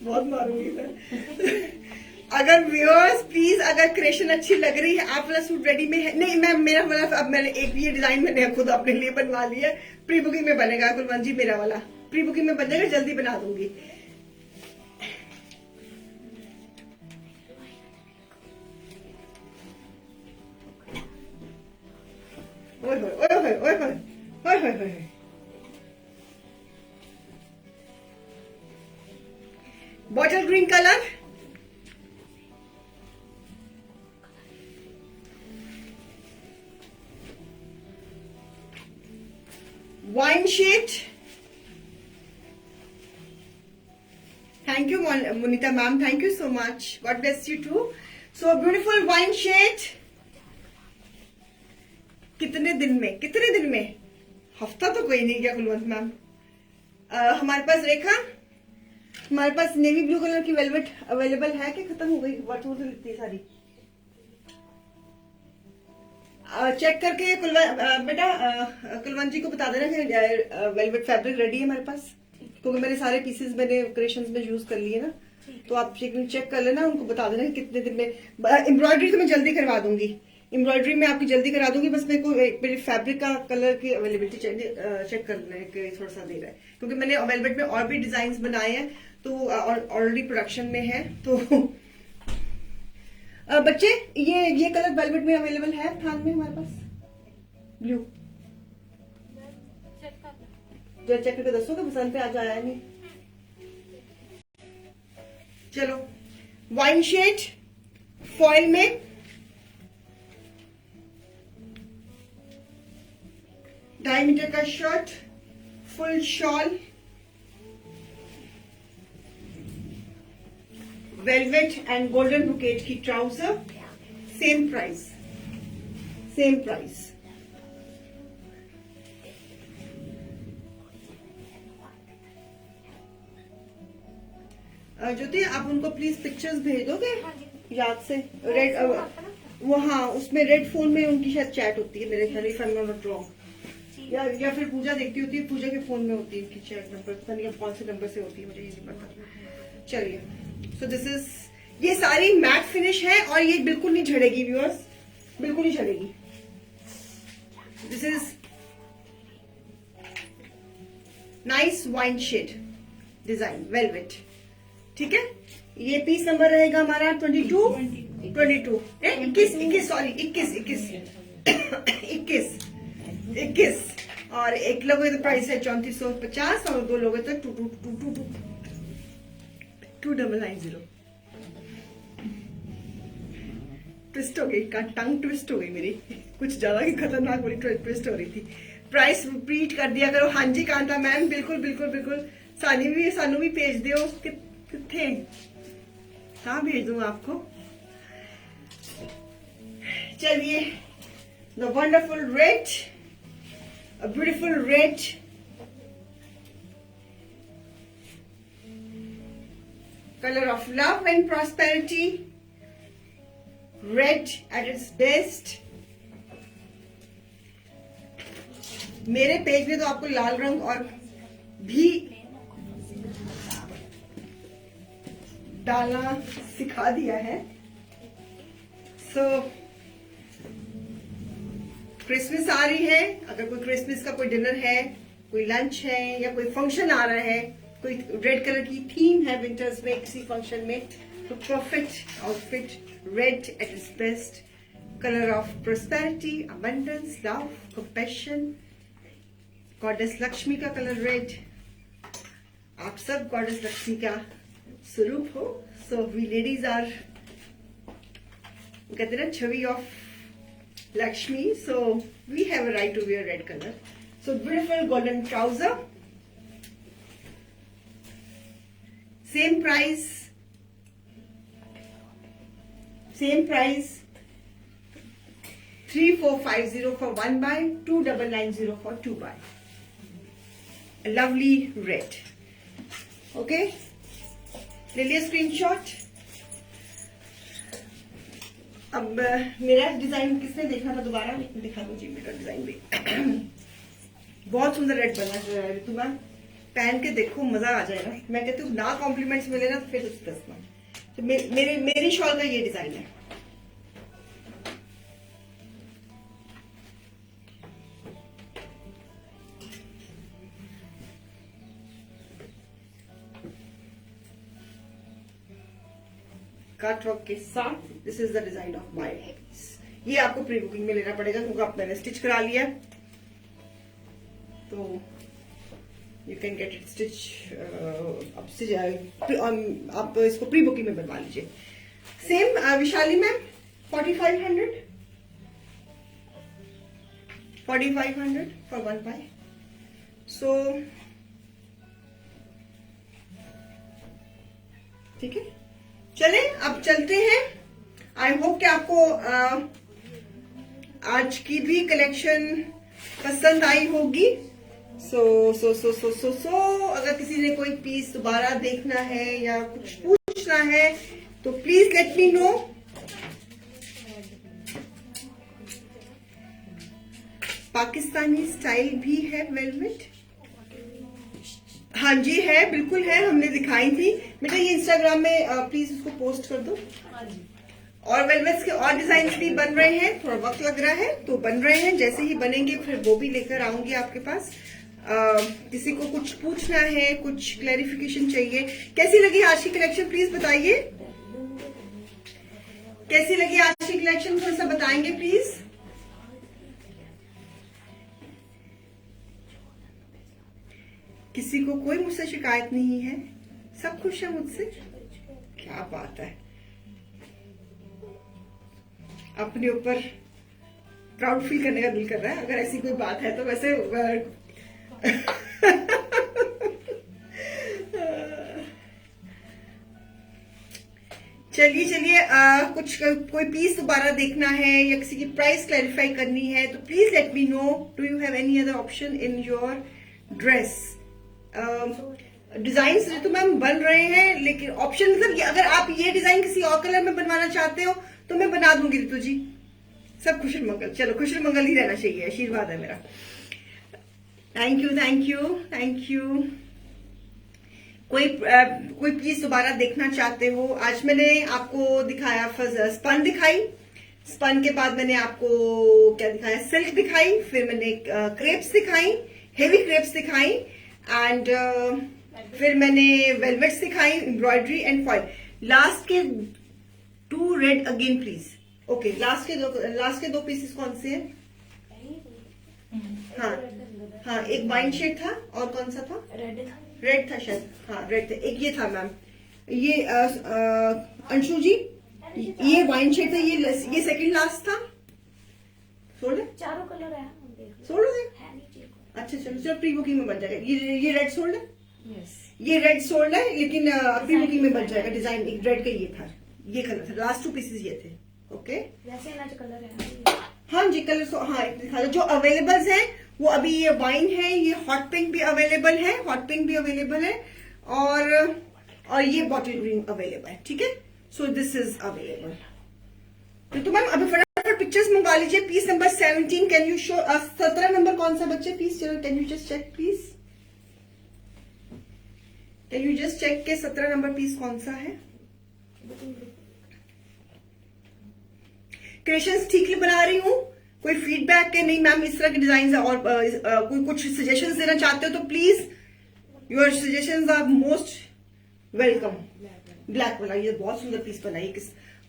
बहुत मारूंगी मैं। अगर व्यूअर्स प्लीज, अगर क्रिएशन अच्छी लग रही है, आप वाला सूट रेडी में है? नहीं मैम, मेरा वाला अब मैंने एक ये डिजाइन मैंने खुद अपने लिए बनवा लिया है, प्री बुकिंग में बनेगा कुलवंत जी, मेरा वाला प्री बुकिंग में बनेगा, जल्दी बना दूंगी। ओए होए ओए होए ओए होए ओए होए होए। Bottle green colour, wine shade. Thank you Munita ma'am, thank you so much, God bless you too. So beautiful wine shade. कितने दिन में, हफ्ता तो कोई नहीं गया कुलवंत मैम। हमारे पास रेखा, हमारे पास नेवी ब्लू कलर की वेलवेट अवेलेबल है कि खत्म हो गई? वाटर बोतल इतनी सारी चेक करके बेटा कुलवंत जी को बता देना कि वेलवेट फैब्रिक रेडी है हमारे पास, क्योंकि मेरे सारे पीसेस मैंने क्रिएशंस में यूज कर लिए ना, तो आप चेक कर लेना, उनको बता देना कि कितने दिन में। एम्ब्रॉयडरी तो मैं जल्दी करवा दूंगी, एम्ब्रॉयडरी में आपकी जल्दी करा दूंगी, बस मेरे को मेरे फैब्रिक का कलर की अवेलेबिलिटी चेक करना है कि थोड़ा सा देर है, क्योंकि मैंने वेलवेट में और भी डिजाइन बनाए हैं तो ऑलरेडी प्रोडक्शन में है। तो बच्चे ये कलर वेलवेट में अवेलेबल है थान में हमारे पास, ब्लू। चेक करके दसो कि पसंद पे आज आया नहीं। चलो, वाइन शेड फॉइल में, ढाई मीटर का shirt, full shawl, velvet and golden brocade की trouser, same price, same price. Jyoti आप उनको प्लीज पिक्चर्स भेज दोगे याद से, रेड वो, हाँ उसमें रेड फोन में उनकी शायद चैट होती है मेरे ख्याल, if I am not wrong, या फिर पूजा देखती होती है, पूजा के फोन में होती है उनकी चैट नंबर, पता नहीं अब कौन से नंबर से होती है, मुझे ये नहीं पता। चलिए, सो दिस इज, ये सारी मैट फिनिश है और ये बिल्कुल नहीं झड़ेगी व्यूअर्स, बिल्कुल नहीं झड़ेगी। This is nice wine shade design velvet, ठीक है। ये पीस नंबर रहेगा हमारा 21 और एक लोगों का प्राइस है 3450 और दो लोगों तक 2990। ट्विस्ट हो गई, टंग ट्विस्ट हो गई मेरी, कुछ ज्यादा ही खतरनाक वाली ट्विस्ट हो रही थी। प्राइस रिपीट कर दिया करो। हाँ जी कांता मैम, बिल्कुल बिल्कुल बिल्कुल। सानू भी भेज दियो, कितने कहाँ भेज दूं आपको। चलिए, the wonderful red, a beautiful red, colour of love and prosperity, red at its best. मेरे पेज में तो आपको लाल रंग और भी डालना सिखा दिया है। सो क्रिसमस आ रही है, अगर कोई क्रिसमस का कोई डिनर है, कोई लंच है या कोई फंक्शन आ रहा है, कोई रेड कलर की थीम है विंटर्स में किसी फंक्शन में, तो perfect outfit red at its best, colour of prosperity, abundance, love, compassion, goddess Lakshmi का कलर रेड। आप सब गॉडेस लक्ष्मी का स्वरूप हो। सो वी लेडीज आर, कहते ना, छवि of Lakshmi, so we have a right to wear red colour. So beautiful golden trouser, same price, 3450 for 1 buy, 2990 for 2 buy. A lovely red. Okay, ले लिया स्क्रीनशॉट। अब मेरा डिजाइन किसने देखना था, दोबारा दिखा दो जी मेरा डिजाइन भी। बहुत सुंदर रेड बना है ऋतु मैम, पहन के देखो मजा आ जाएगा। मैं कहती हूँ ना कॉम्प्लीमेंट्स मिले ना तो फिर उससे दसना। तो मेरी शॉल का ये डिजाइन है। कट वर्क के साथ this is the design of my piece. ये आपको प्री बुकिंग में लेना पड़ेगा क्योंकि आप मैंने स्टिच करा लिया, तो you can get it stitch. आप इसको प्री बुकिंग में बनवा लीजिए। Same Vishali ma'am 4500 for 1 buy। सो ठीक है, चले अब चलते हैं। आई होप कि आपको आज की भी कलेक्शन पसंद आई होगी। सो अगर किसी ने कोई पीस दोबारा देखना है या कुछ पूछना है तो please let me know. Pakistani style भी है वेलवेट। हाँ जी है, बिल्कुल है, हमने दिखाई थी बेटा। ये इंस्टाग्राम में प्लीज उसको पोस्ट कर दो। और वेलवेट्स के और डिजाइन भी बन रहे हैं, थोड़ा वक्त लग रहा है तो बन रहे हैं। जैसे ही बनेंगे फिर वो भी लेकर आऊंगी आपके पास। किसी को कुछ पूछना है, कुछ क्लैरिफिकेशन चाहिए, कैसी लगी आज की कलेक्शन प्लीज बताइए। कैसी लगी आज की कलेक्शन थोड़ा सा बताएंगे प्लीज। किसी को कोई मुझसे शिकायत नहीं है, सब खुश है मुझसे, क्या बात है। अपने ऊपर प्राउड फील करने का दिल कर रहा है अगर ऐसी कोई बात है तो। वैसे चलिए कुछ कोई पीस दोबारा देखना है या किसी की प्राइस क्लैरिफाई करनी है तो please let me know. Do you have any other option in your dress? Design तो मैम बन रहे हैं, लेकिन ऑप्शन मतलब अगर आप ये डिजाइन किसी और कलर में बनवाना चाहते हो तो मैं बना दूंगी रितु जी। सब कुशल मंगल, चलो कुशल मंगल ही रहना चाहिए, आशीर्वाद है मेरा। Thank you thank you thank you. कोई प्लीज दोबारा देखना चाहते हो? आज मैंने आपको दिखाया स्पन दिखाई, स्पन के बाद मैंने आपको क्या दिखाया, सिल्क दिखाई, फिर मैंने क्रेप्स दिखाई, हेवी क्रेप्स दिखाई, एंड फिर मैंने वेलवेट्स दिखाई, एम्ब्रॉयडरी एंड फॉइल। लास्ट के 2 red again please. Okay, last के दो पीसेस कौन से हैं? हाँ एक वाइन शेड था और कौन सा था? रेड था शायद, हाँ रेड था। एक ये था मैम, ये अंशु जी, ये वाइन शेड था, ये सेकंड लास्ट था। सोल्ड है, चारों कलर है, सोल्ड है। अच्छा चलो प्री बुकिंग में बन जाएगा। ये रेड सोल्ड है, ये रेड सोल्ड है, लेकिन प्री बुकिंग में बन जाएगा। डिजाइन एक रेड का ये था, ये कलर था, लास्ट 2 पीसेस ये थे। ओके वैसे ना जो कलर है, हाँ जी कलर हाँ दिखा दो। जो अवेलेबल है वो अभी ये वाइन है, ये हॉट पिंक भी अवेलेबल है, हॉट पिंक भी अवेलेबल है, और ये बॉटल ग्रीन अवेलेबल है। ठीक है, सो दिस इज अवेलेबल। तो मैम अभी फटाफट पिक्चर्स मंगा लीजिए। Piece number 17 can you show 17 number कौन सा बच्चे पीस? चलो can you just check please, can you just check के 17 नंबर पीस कौन सा है? क्रिएशंस ठीक बना रही हूँ? कोई फीडबैक के नहीं मैम इस तरह के डिजाइन और कोई कुछ सजेशंस देना चाहते हो तो please, your suggestions are most welcome. Black वाला ये बहुत सुंदर पीस बनाइए,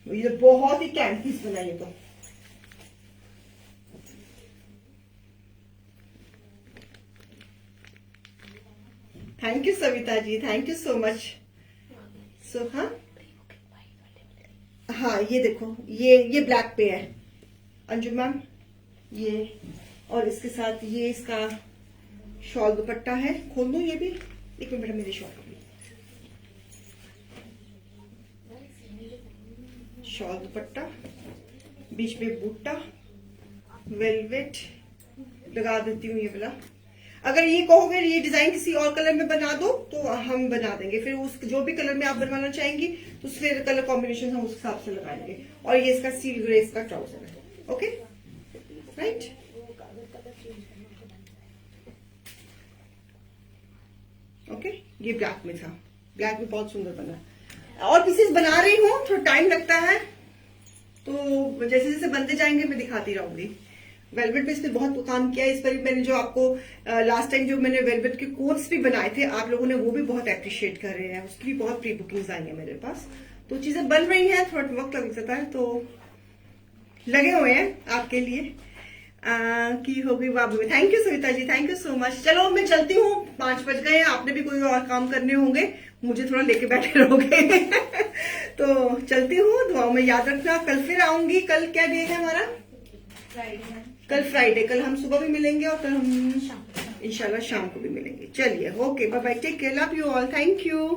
ये बहुत ही कैंट पीस बनाइए। तो thank you Savita ji, thank you so much. So हाँ ये देखो, ये ब्लैक पे है अंजू मैम, ये और इसके साथ ये इसका शॉल दुपट्टा है। खोल दूं ये भी? एक मिनट बेटा, मेरी शॉल शॉल दुपट्टा, बीच में बूटा, वेलवेट लगा देती हूँ ये वाला। अगर ये कहोगे ये डिजाइन किसी और कलर में बना दो तो हम बना देंगे, फिर उस जो भी कलर में आप बनवाना चाहेंगी तो फिर कलर कॉम्बिनेशन हम उस हिसाब से लगाएंगे। और ये इसका सी ग्रे का ट्राउजर है। ओके राइट, ओके ये ब्लैक में था, ब्लैक में बहुत सुंदर बना। और पीसेस बना रही हूँ, थोड़ा टाइम लगता है, तो जैसे जैसे बनते जाएंगे मैं दिखाती रहूंगी। वेलवेट में इसने बहुत काम किया है। इस पर मैंने जो आपको लास्ट टाइम जो मैंने वेलवेट के कोट्स भी बनाए थे, आप लोगों ने वो भी बहुत अप्रिशिएट कर रहे हैं, उसकी भी बहुत प्री बुकिंग्स आई है मेरे पास। तो चीजें बन रही हैं, थोड़ा वक्त लग जाता है, तो लगे हुए हैं आपके लिए की हो गई बाबू में। Thank you Savita ji, thank you so much. चलो मैं चलती हूँ, 5 बज गए हैं, आपने भी कोई और काम करने होंगे, मुझे थोड़ा लेके बैठे रहोगे तो चलती हूँ, दुआओं में याद रखना। कल फिर आऊंगी। कल क्या डे है हमारा? कल फ्राइडे। कल हम सुबह भी मिलेंगे और कल हम इंशाल्लाह शाम को भी मिलेंगे। चलिए okay, bye bye, take care, love you all, thank you.